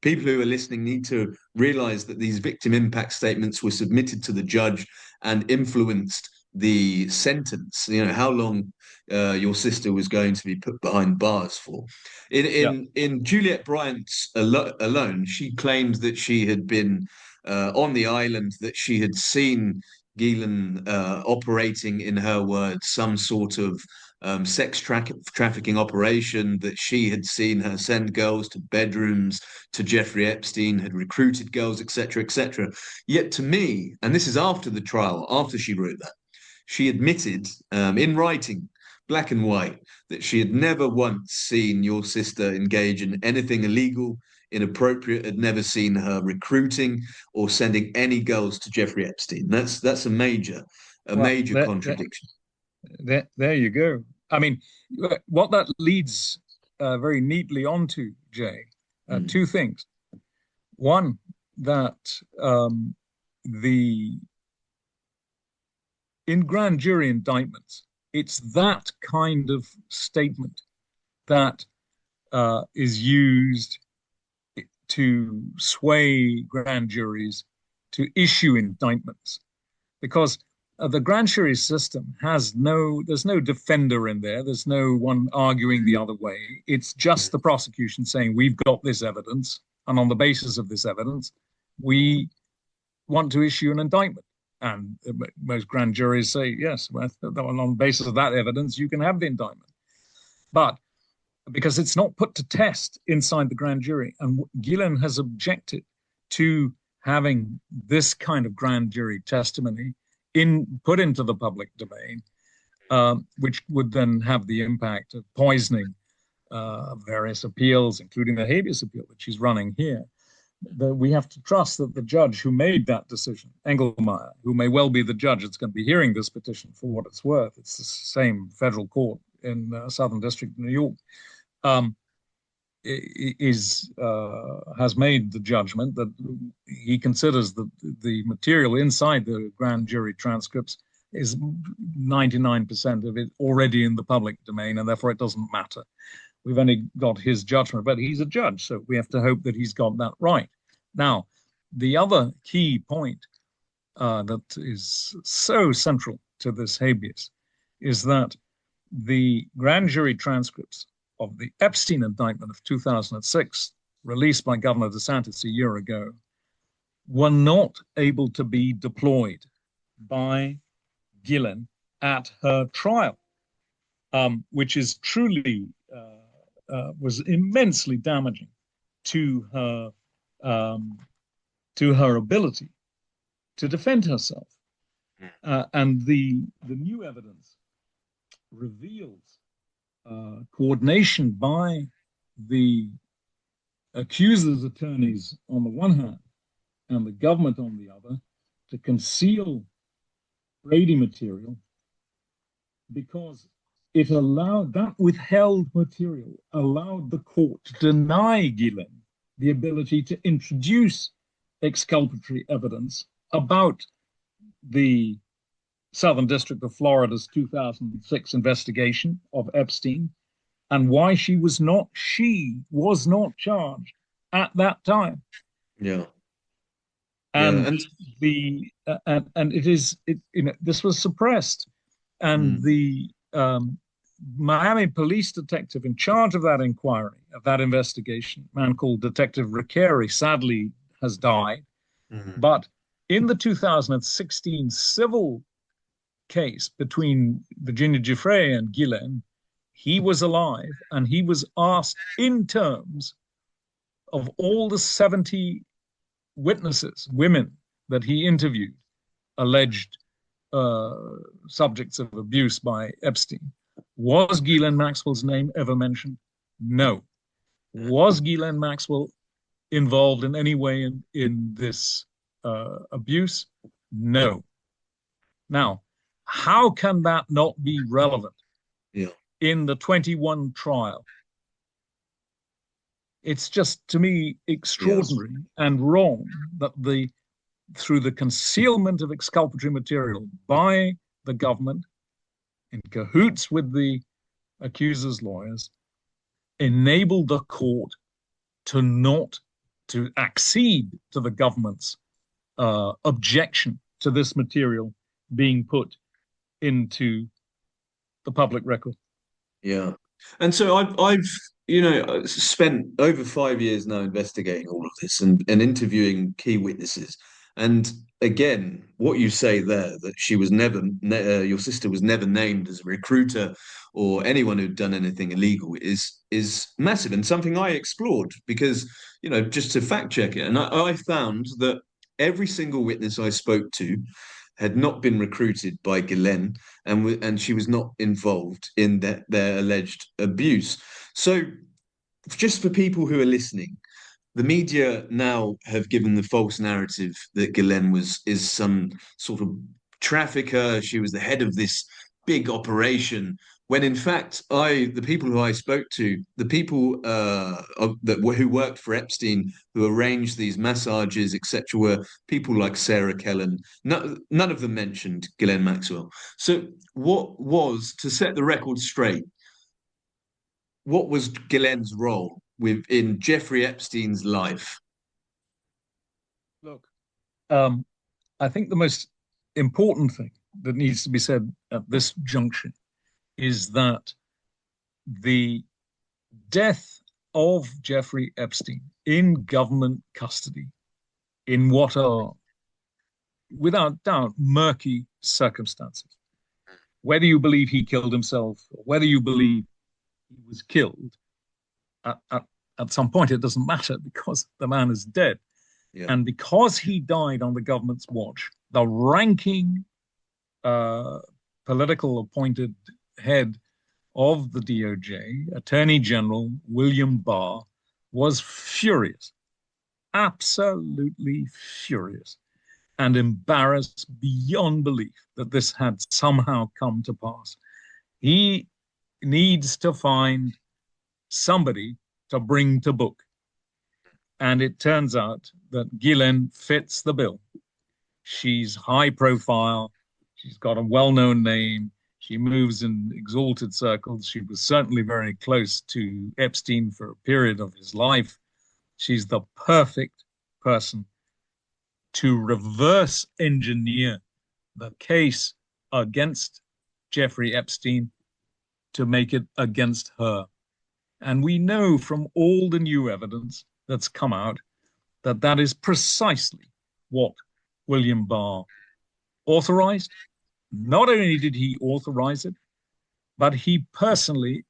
people who are listening need to realize that these victim impact statements were submitted to the judge and influenced the sentence, how long your sister was going to be put behind bars for. In Juliet Bryant's alone, she claimed that she had been on the island, that she had seen Ghislaine operating, in her words, some sort of sex trafficking operation, that she had seen her send girls to bedrooms to Jeffrey Epstein, had recruited girls, etc., etc. Yet to me, and this is after the trial, after she wrote that, she admitted in writing, black and white, that she had never once seen your sister engage in anything illegal, inappropriate, had never seen her recruiting or sending any girls to Jeffrey Epstein. That's a major contradiction. There you go. I mean, what that leads very neatly onto, Jay, two things. One, that in grand jury indictments, it's that kind of statement that is used to sway grand juries to issue indictments, because the grand jury system there's no defender in there. There's no one arguing the other way. It's just the prosecution saying, we've got this evidence, and on the basis of this evidence, we want to issue an indictment. And most grand juries say, yes, well, on the basis of that evidence, you can have the indictment. But because it's not put to test inside the grand jury, and Ghislaine has objected to having this kind of grand jury testimony put into the public domain, which would then have the impact of poisoning various appeals, including the habeas appeal that she's running here, that we have to trust that the judge who made that decision, Engelmeyer, who may well be the judge that's going to be hearing this petition for what it's worth, it's the same federal court in Southern District of New York, has made the judgment that he considers that the material inside the grand jury transcripts is 99% of it already in the public domain, and therefore it doesn't matter. We've only got his judgment, but he's a judge, so we have to hope that he's got that right. Now, the other key point that is so central to this habeas is that the grand jury transcripts of the Epstein indictment of 2006, released by Governor DeSantis a year ago, were not able to be deployed by Ghislaine at her trial, which is truly was immensely damaging to her ability to defend herself. And the new evidence reveals coordination by the accuser's attorneys on the one hand and the government on the other to conceal Brady material, because it allowed, that withheld material allowed the court to deny Ghislaine the ability to introduce exculpatory evidence about the Southern District of Florida's 2006 investigation of Epstein and why she was not charged at that time. Yeah. And this was suppressed, and the Miami police detective in charge of that inquiry, of that investigation, a man called Detective Ricceri, sadly has died. But in the 2016 civil case between Virginia Giuffre and Ghislaine, he was alive, and he was asked in terms of all the 70 witnesses, women that he interviewed, alleged subjects of abuse by Epstein. Was Ghislaine Maxwell's name ever mentioned? No. Was Ghislaine Maxwell involved in any way in this abuse? No. Now, how can that not be relevant in the 21 trial? It's just, to me, extraordinary and wrong that through the concealment of exculpatory material by the government, in cahoots with the accuser's lawyers, enabled the court to accede to the government's objection to this material being put into the public record. Yeah. And so I've spent over 5 years now investigating all of this and interviewing key witnesses. And again, what you say there, that she was never, your sister was never named as a recruiter or anyone who'd done anything illegal is massive, and something I explored because, just to fact check it. And I found that every single witness I spoke to had not been recruited by Ghislaine, and she was not involved in their alleged abuse. So just for people who are listening, the media now have given the false narrative that Ghislaine is some sort of trafficker. She was the head of this big operation, when in fact, the people who I spoke to, the people who worked for Epstein, who arranged these massages, etc., were people like Sarah Kellen. None of them mentioned Ghislaine Maxwell. So what was, to set the record straight, what was Ghislaine's role in Jeffrey Epstein's life? Look, I think the most important thing that needs to be said at this junction is that the death of Jeffrey Epstein in government custody, in what are, without doubt, murky circumstances, whether you believe he killed himself or whether you believe he was killed, at some point it doesn't matter, because the man is dead. Yeah. And because he died on the government's watch, the ranking political appointed head of the DOJ, Attorney General William Barr, was furious, absolutely furious, and embarrassed beyond belief that this had somehow come to pass. He needs to find somebody to bring to book. And it turns out that Ghislaine fits the bill. She's high profile. She's got a well-known name. She moves in exalted circles. She was certainly very close to Epstein for a period of his life. She's the perfect person to reverse engineer the case against Jeffrey Epstein to make it against her. And we know from all the new evidence that's come out that that is precisely what William Barr authorized. Not only did he authorize it, but he personally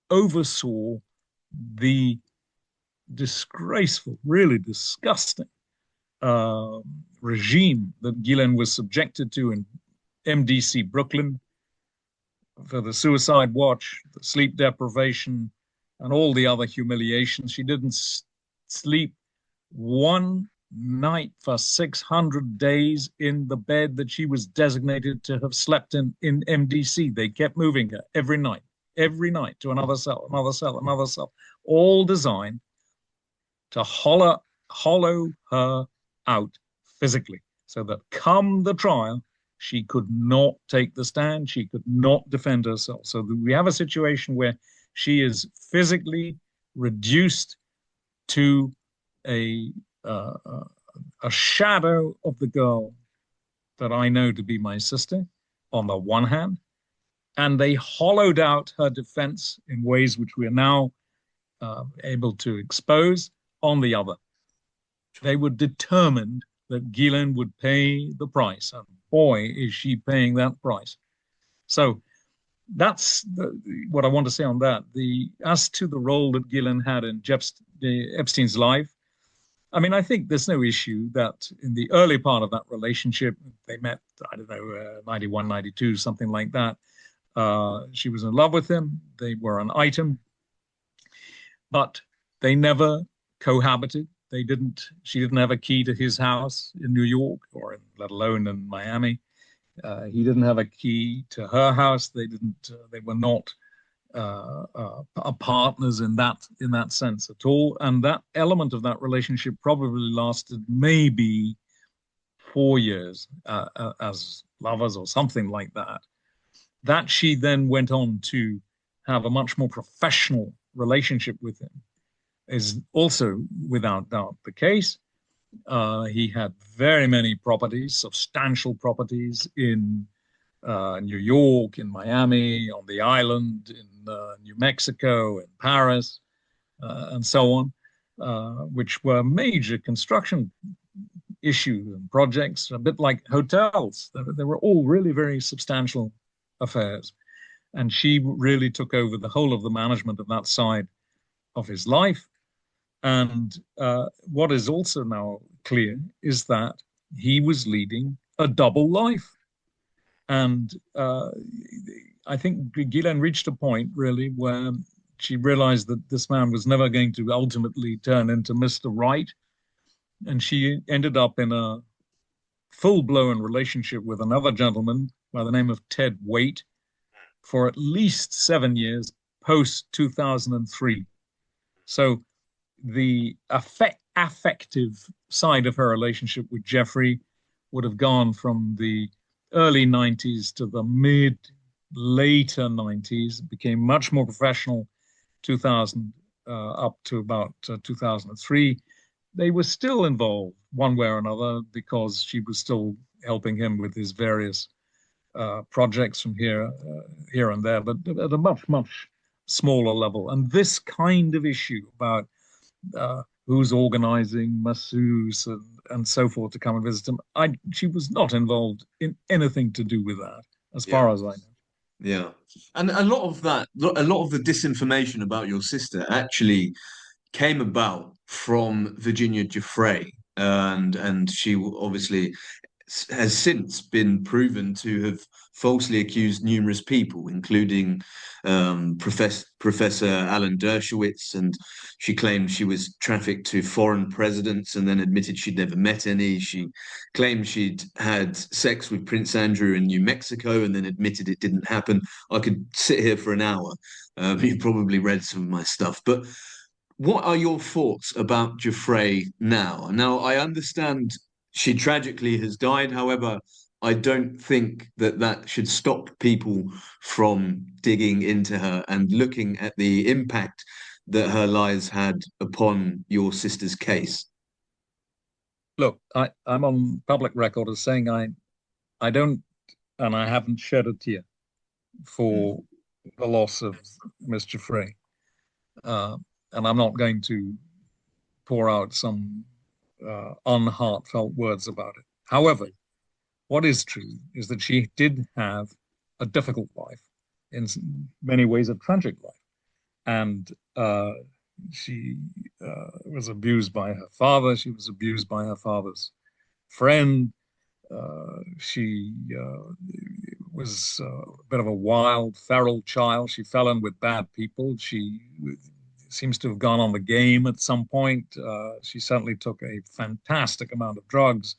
oversaw the disgraceful, really disgusting regime that Ghislaine was subjected to in MDC Brooklyn for the suicide watch, the sleep deprivation, and all the other humiliations. She didn't sleep one night for 600 days in the bed that she was designated to have slept in MDC. They kept moving her every night to another cell, another cell, all designed to hollow her out physically, so that come the trial, she could not take the stand, she could not defend herself. So we have a situation where she is physically reduced to a shadow of the girl that I know to be my sister, on the one hand, and they hollowed out her defense in ways which we are now able to expose on the other. They were determined that Ghislaine would pay the price, and boy, is she paying that price. So that's what I want to say on that. As to the role that Ghislaine had in Epstein's life, I mean, I think there's no issue that in the early part of that relationship, they met, I don't know, 91, 92, something like that. She was in love with him. They were an item, but they never cohabited. She didn't have a key to his house in New York, or let alone in Miami. He didn't have a key to her house. They were not partners in that sense at all. And that element of that relationship probably lasted maybe 4 years as lovers or something like that. That she then went on to have a much more professional relationship with him is also without doubt the case. He had very many properties, substantial properties in New York, in Miami, on the island, in New Mexico, in Paris, and so on, which were major construction issues and projects, a bit like hotels. They were all really very substantial affairs. And she really took over the whole of the management of that side of his life. And what is also now clear is that he was leading a double life. And I think Ghislaine reached a point really where she realized that this man was never going to ultimately turn into Mr. Right. And she ended up in a full-blown relationship with another gentleman by the name of Ted Waite for at least 7 years post 2003. So the affective side of her relationship with Jeffrey would have gone from the early 90s to the later 90s. It became much more professional 2000 up to about 2003. They were still involved one way or another because she was still helping him with his various projects from here and there, but at a much, much smaller level. And this kind of issue about who's organizing masseuse and so forth to come and visit him, she was not involved in anything to do with that, as far as I know. Yeah. And a lot of the disinformation about your sister actually came about from Virginia Giuffre. And she obviously, has since been proven to have falsely accused numerous people, including Professor Alan Dershowitz, and she claimed she was trafficked to foreign presidents and then admitted she'd never met any. She claimed she'd had sex with Prince Andrew in New Mexico and then admitted it didn't happen. I could sit here for an hour. You probably read some of my stuff, but what are your thoughts about Giuffre now? Now, I understand she tragically has died. However, I don't think that that should stop people from digging into her and looking at the impact that her lies had upon your sister's case. Look, I'm on public record as saying I don't, and I haven't shed a tear for the loss of Miss Giuffre. And I'm not going to pour out some unheartfelt words about it. However, what is true is that she did have a difficult life, in many ways a tragic life. And she was abused by her father. She was abused by her father's friend. She was a bit of a wild, feral child. She fell in with bad people. She seems to have gone on the game at some point. She certainly took a fantastic amount of drugs.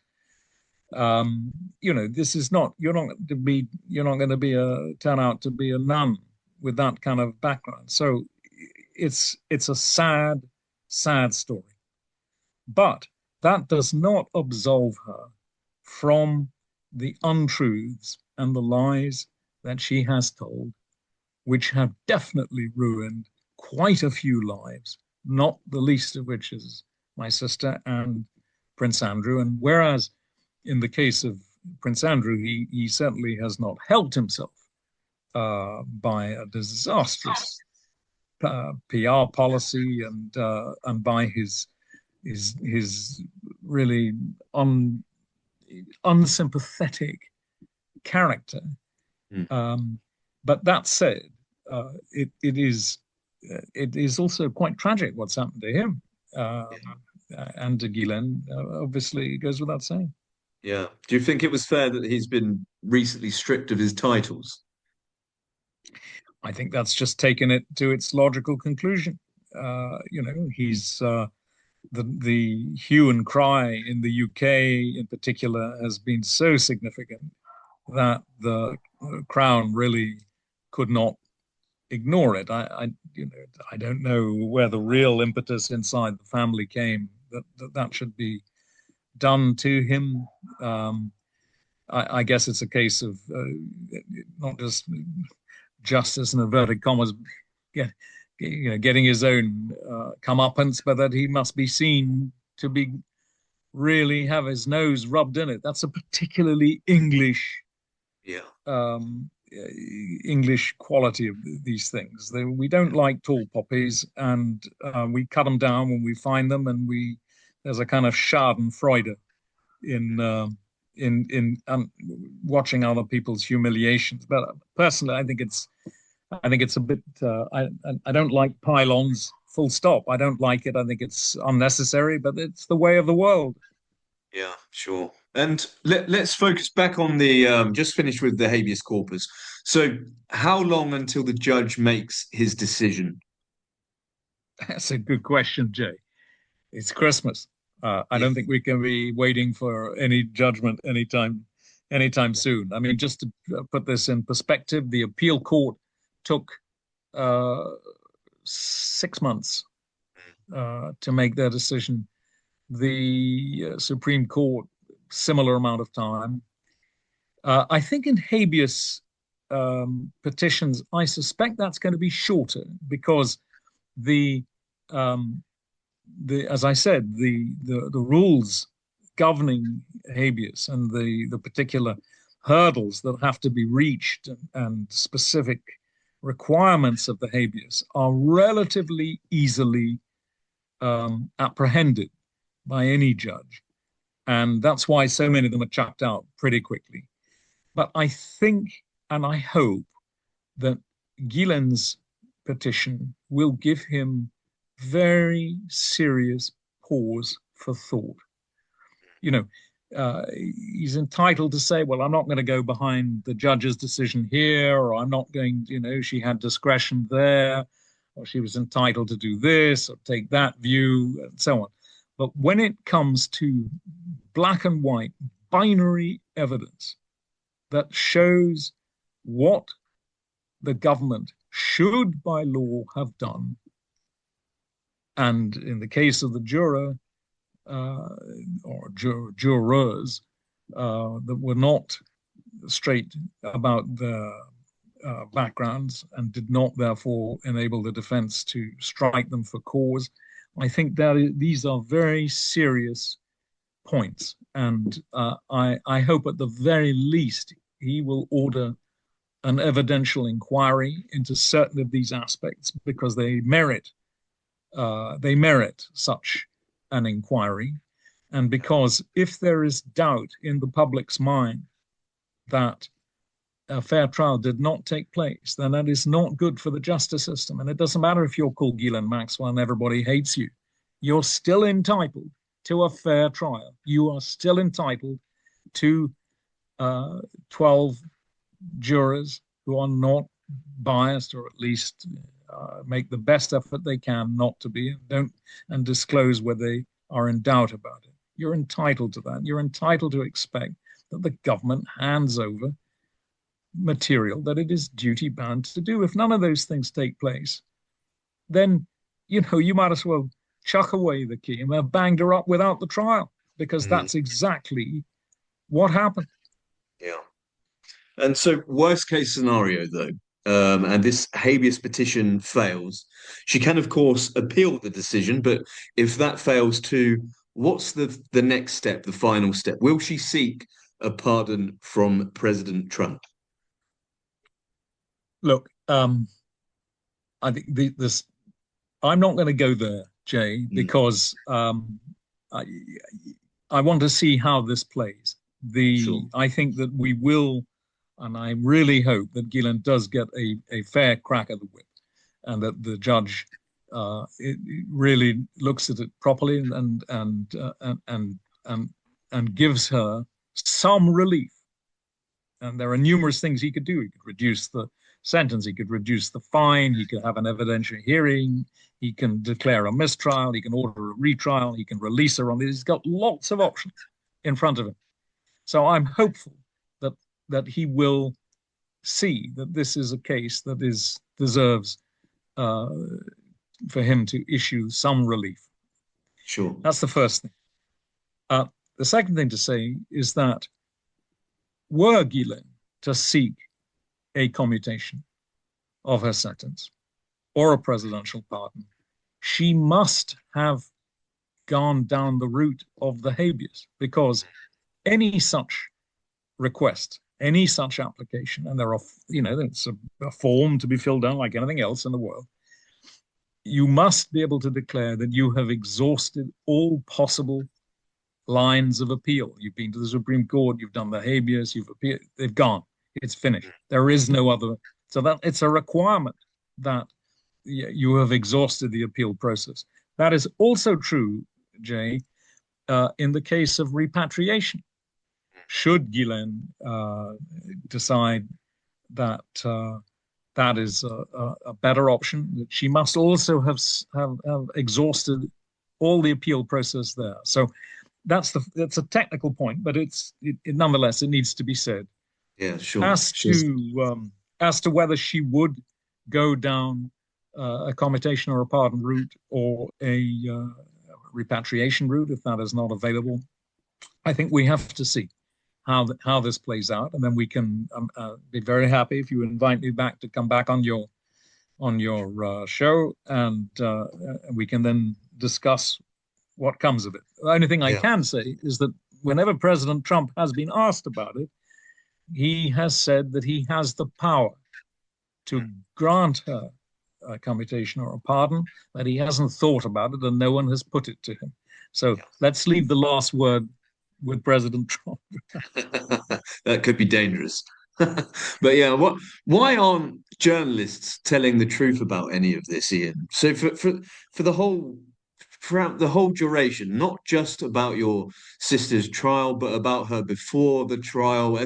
This is not, you're not going to turn out to be a nun with that kind of background. So it's a sad, sad story. But that does not absolve her from the untruths and the lies that she has told, which have definitely ruined quite a few lives, not the least of which is my sister and Prince Andrew. And whereas in the case of Prince Andrew, he certainly has not helped himself by a disastrous PR policy and by his really unsympathetic character. But that said, it is also quite tragic what's happened to him and to Ghislaine. Obviously, it goes without saying. Yeah. Do you think it was fair that he's been recently stripped of his titles? I think that's just taken it to its logical conclusion. He's the hue and cry in the UK in particular has been so significant that the Crown really could not ignore it. I don't know where the real impetus inside the family came that should be done to him. I guess it's a case of not just justice in inverted commas, getting his own comeuppance, but that he must be seen to be really have his nose rubbed in it. That's a particularly English, English quality of these things. We don't like tall poppies, and we cut them down when we find them, and there's a kind of Schadenfreude in watching other people's humiliations. But personally, I think it's a bit. I don't like pylons. Full stop. I don't like it. I think it's unnecessary, but it's the way of the world. Yeah, sure. And let's focus back on the just finished with the habeas corpus. So, how long until the judge makes his decision? That's a good question, Jay. It's Christmas. I don't think we can be waiting for any judgment anytime soon. I mean, just to put this in perspective, the appeal court took 6 months to make their decision. The Supreme Court, similar amount of time. I think in habeas petitions, I suspect that's going to be shorter because as I said, the rules governing habeas and the particular hurdles that have to be reached and specific requirements of the habeas are relatively easily apprehended by any judge. And that's why so many of them are chucked out pretty quickly. But I think and I hope that Ghislaine's petition will give him very serious pause for thought. he's entitled to say, well, I'm not going to go behind the judge's decision here, or I'm not going, she had discretion there, or she was entitled to do this or take that view, and so on. But when it comes to black and white binary evidence that shows what the government should by law have done, and in the case of the juror or jurors that were not straight about their backgrounds and did not therefore enable the defense to strike them for cause, I think that these are very serious points, and I hope at the very least he will order an evidential inquiry into certain of these aspects, because they merit such an inquiry, and because if there is doubt in the public's mind that a fair trial did not take place, then that is not good for the justice system. And it doesn't matter if you're called Ghislaine Maxwell and everybody hates you. You're still entitled to a fair trial. You are still entitled to 12 jurors who are not biased, or at least make the best effort they can not to be, and disclose where they are in doubt about it. You're entitled to that. You're entitled to expect that the government hands over material that it is duty bound to do. If none of those things take place, then you might as well chuck away the key and have banged her up without the trial, because that's exactly what happened. Yeah. And so, worst case scenario, though, and this habeas petition fails, she can, of course, appeal the decision. But if that fails too, what's the next step, the final step? Will she seek a pardon from President Trump? Look, I think this. I'm not going to go there, Jay, because I want to see how this plays. Sure. I think that we will. And I really hope that Ghislaine does get a fair crack at the whip, and that the judge really looks at it properly and gives her some relief. And there are numerous things he could do. He could reduce the sentence. He could reduce the fine. He could have an evidentiary hearing. He can declare a mistrial. He can order a retrial. He can release her on this. He's got lots of options in front of him. So I'm hopeful that he will see that this is a case that deserves for him to issue some relief. Sure. That's the first thing. The second thing to say is that were Ghislaine to seek a commutation of her sentence or a presidential pardon, she must have gone down the route of the habeas, because any such request, any such application, and it's a form to be filled out like anything else in the world, you must be able to declare that you have exhausted all possible lines of appeal. You've been to the Supreme Court, you've done the habeas, you've appealed, they've gone. It's finished. There is no other. So that it's a requirement that you have exhausted the appeal process. That is also true, Jay, in the case of repatriation. Should Ghislaine decide that that is a better option, that she must also have exhausted all the appeal process there. So that's a technical point, but nonetheless it needs to be said. Yeah, sure. As to whether she would go down a commutation or a pardon route, or a repatriation route, if that is not available, I think we have to see how this plays out, and then we can be very happy if you invite me back to come back on your show, and we can then discuss what comes of it. The only thing I can say is that whenever President Trump has been asked about it, he has said that he has the power to grant her a commutation or a pardon, that he hasn't thought about it and no one has put it to him. So let's leave the last word with President Trump. That could be dangerous. But yeah, why aren't journalists telling the truth about any of this, Ian? So for throughout the whole duration, not just about your sister's trial, but about her before the trial,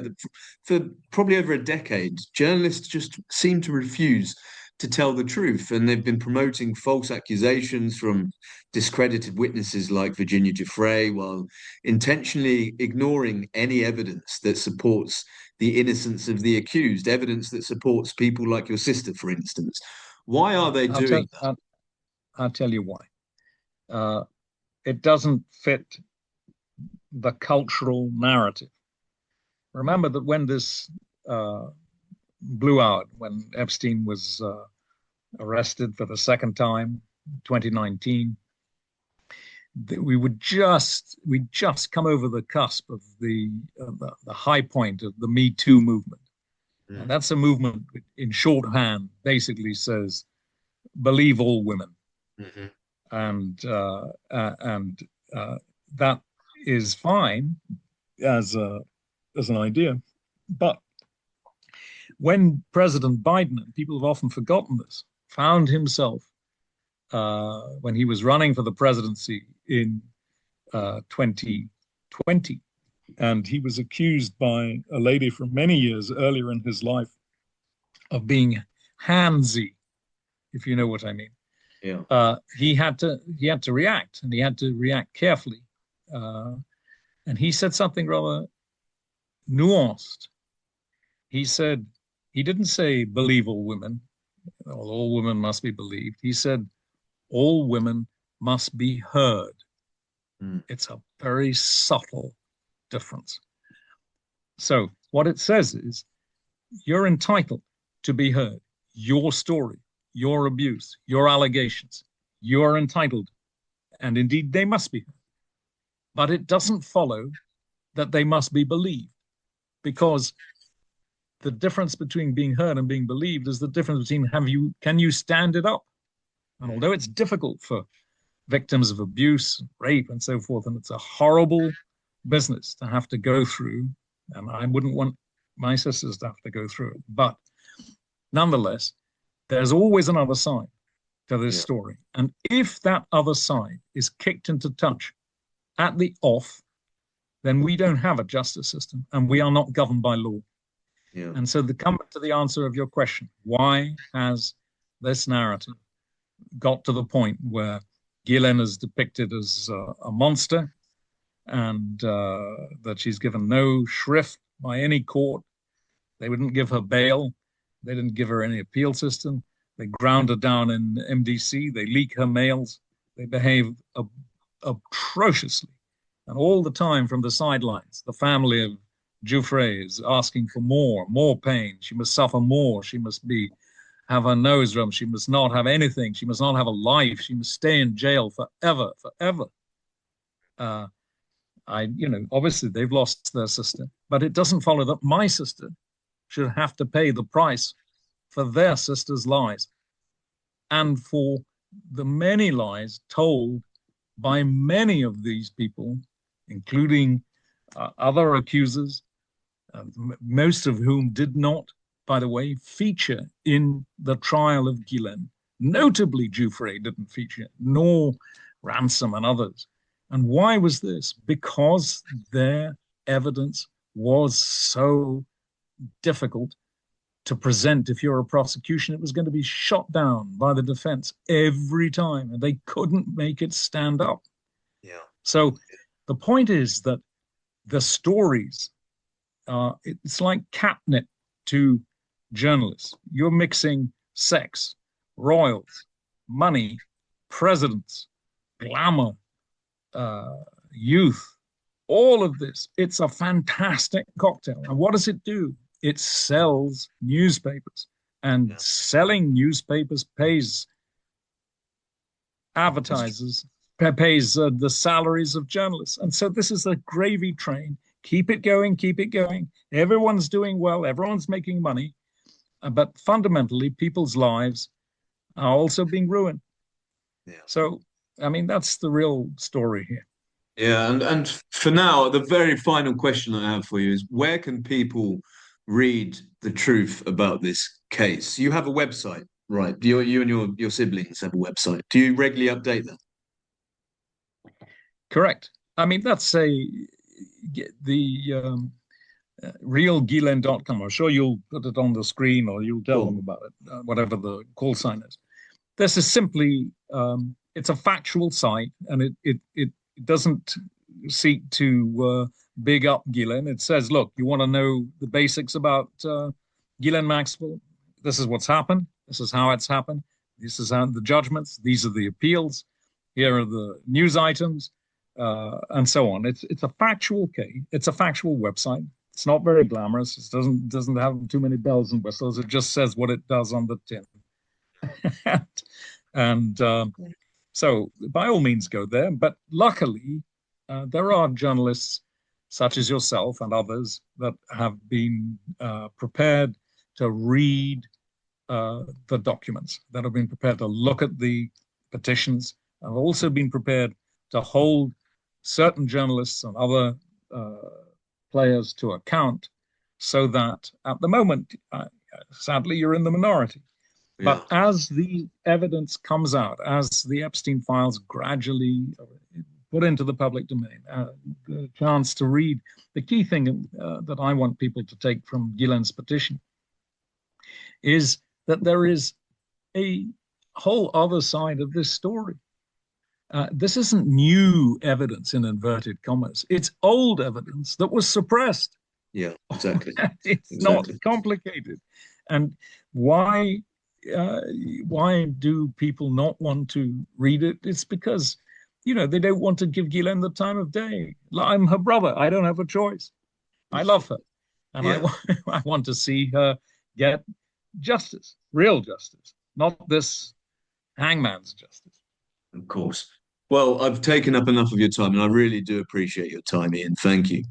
for probably over a decade, journalists just seem to refuse to tell the truth. And they've been promoting false accusations from discredited witnesses like Virginia Giuffre, while intentionally ignoring any evidence that supports the innocence of the accused, evidence that supports people like your sister, for instance. Why are they I'll tell doing that? I'll tell you why. Uh, it doesn't fit the cultural narrative. Remember that when this blew out, when Epstein was arrested for the second time, 2019, we'd just come over the cusp of the high point of the Me Too movement. Mm. And that's a movement in shorthand basically says, believe all women. Mm-hmm. And that is fine as an idea, but when President Biden, and people have often forgotten this, found himself when he was running for the presidency in 2020, and he was accused by a lady from many years earlier in his life of being handsy, if you know what I mean. Yeah. He had to react, and he had to react carefully. And he said something rather nuanced. He said, he didn't say believe all women, well, all women must be believed. He said all women must be heard. Mm. It's a very subtle difference. So what it says is you're entitled to be heard. Your story, your abuse, your allegations, you're entitled. And indeed, they must be heard. But it doesn't follow that they must be believed, because the difference between being heard and being believed is the difference between can you stand it up? And although it's difficult for victims of abuse, rape, and so forth, and it's a horrible business to have to go through, and I wouldn't want my sisters to have to go through it, but nonetheless, there's always another side to this story. And if that other side is kicked into touch at the off, then we don't have a justice system and we are not governed by law. Yeah. And so come to the answer of your question, why has this narrative got to the point where Ghislaine is depicted as a monster, and that she's given no shrift by any court? They wouldn't give her bail. They didn't give her any appeal system. They ground her down in MDC. They leak her mails. They behave atrociously. And all the time from the sidelines, the family of Giuffre is asking for more pain. She must suffer more. She must have her nose rubbed. She must not have anything. She must not have a life. She must stay in jail forever. Obviously they've lost their sister, but it doesn't follow that my sister should have to pay the price for their sister's lies and for the many lies told by many of these people, including other accusers, most of whom did not, by the way, feature in the trial of Ghislaine. Notably, Giuffre didn't feature, nor Ransom and others. And why was this? Because their evidence was so difficult to present. If you're a prosecution, it was going to be shot down by the defense every time, and they couldn't make it stand up. Yeah. So the point is that the stories, it's like catnip to journalists. You're mixing sex, royals, money, presidents, glamour, youth, all of this. It's a fantastic cocktail. And what does it do? It sells newspapers, and selling newspapers pays advertisers, pays the salaries of journalists. And so this is a gravy train. Keep it going, keep it going. Everyone's doing well, everyone's making money, but fundamentally people's lives are also being ruined. Yeah. So, I mean, that's the real story here. Yeah, and for now, the very final question I have for you is, where can people read the truth about this case? You have a website, right? You and your siblings have a website. Do you regularly update that? Correct. I mean, that's the realghislaine.com. I'm sure you'll put it on the screen or you'll tell them about it, whatever the call sign is. This is simply, it's a factual site, and it doesn't seek to big up Ghislaine. It says, look, you want to know the basics about Ghislaine Maxwell? This is what's happened. This is how it's happened. This is how the judgments. These are the appeals. Here are the news items, and so on. It's a factual case. It's a factual website. It's not very glamorous. It doesn't have too many bells and whistles. It just says what it does on the tin. And so by all means go there. But luckily, there are journalists such as yourself and others that have been prepared to read the documents, that have been prepared to look at the petitions, and have also been prepared to hold certain journalists and other players to account, so that at the moment, sadly, you're in the minority. But as the evidence comes out, as the Epstein files gradually put into the public domain, the chance to read, the key thing that I want people to take from Ghislaine's petition is that there is a whole other side of this story. This isn't new evidence in inverted commas. It's old evidence that was suppressed. Yeah, exactly. It's not complicated. And why do people not want to read it? It's because, they don't want to give Ghislaine the time of day. I'm her brother. I don't have a choice. I love her. And I want to see her get justice, real justice, not this hangman's justice. Of course. Well, I've taken up enough of your time, and I really do appreciate your time, Ian. Thank you.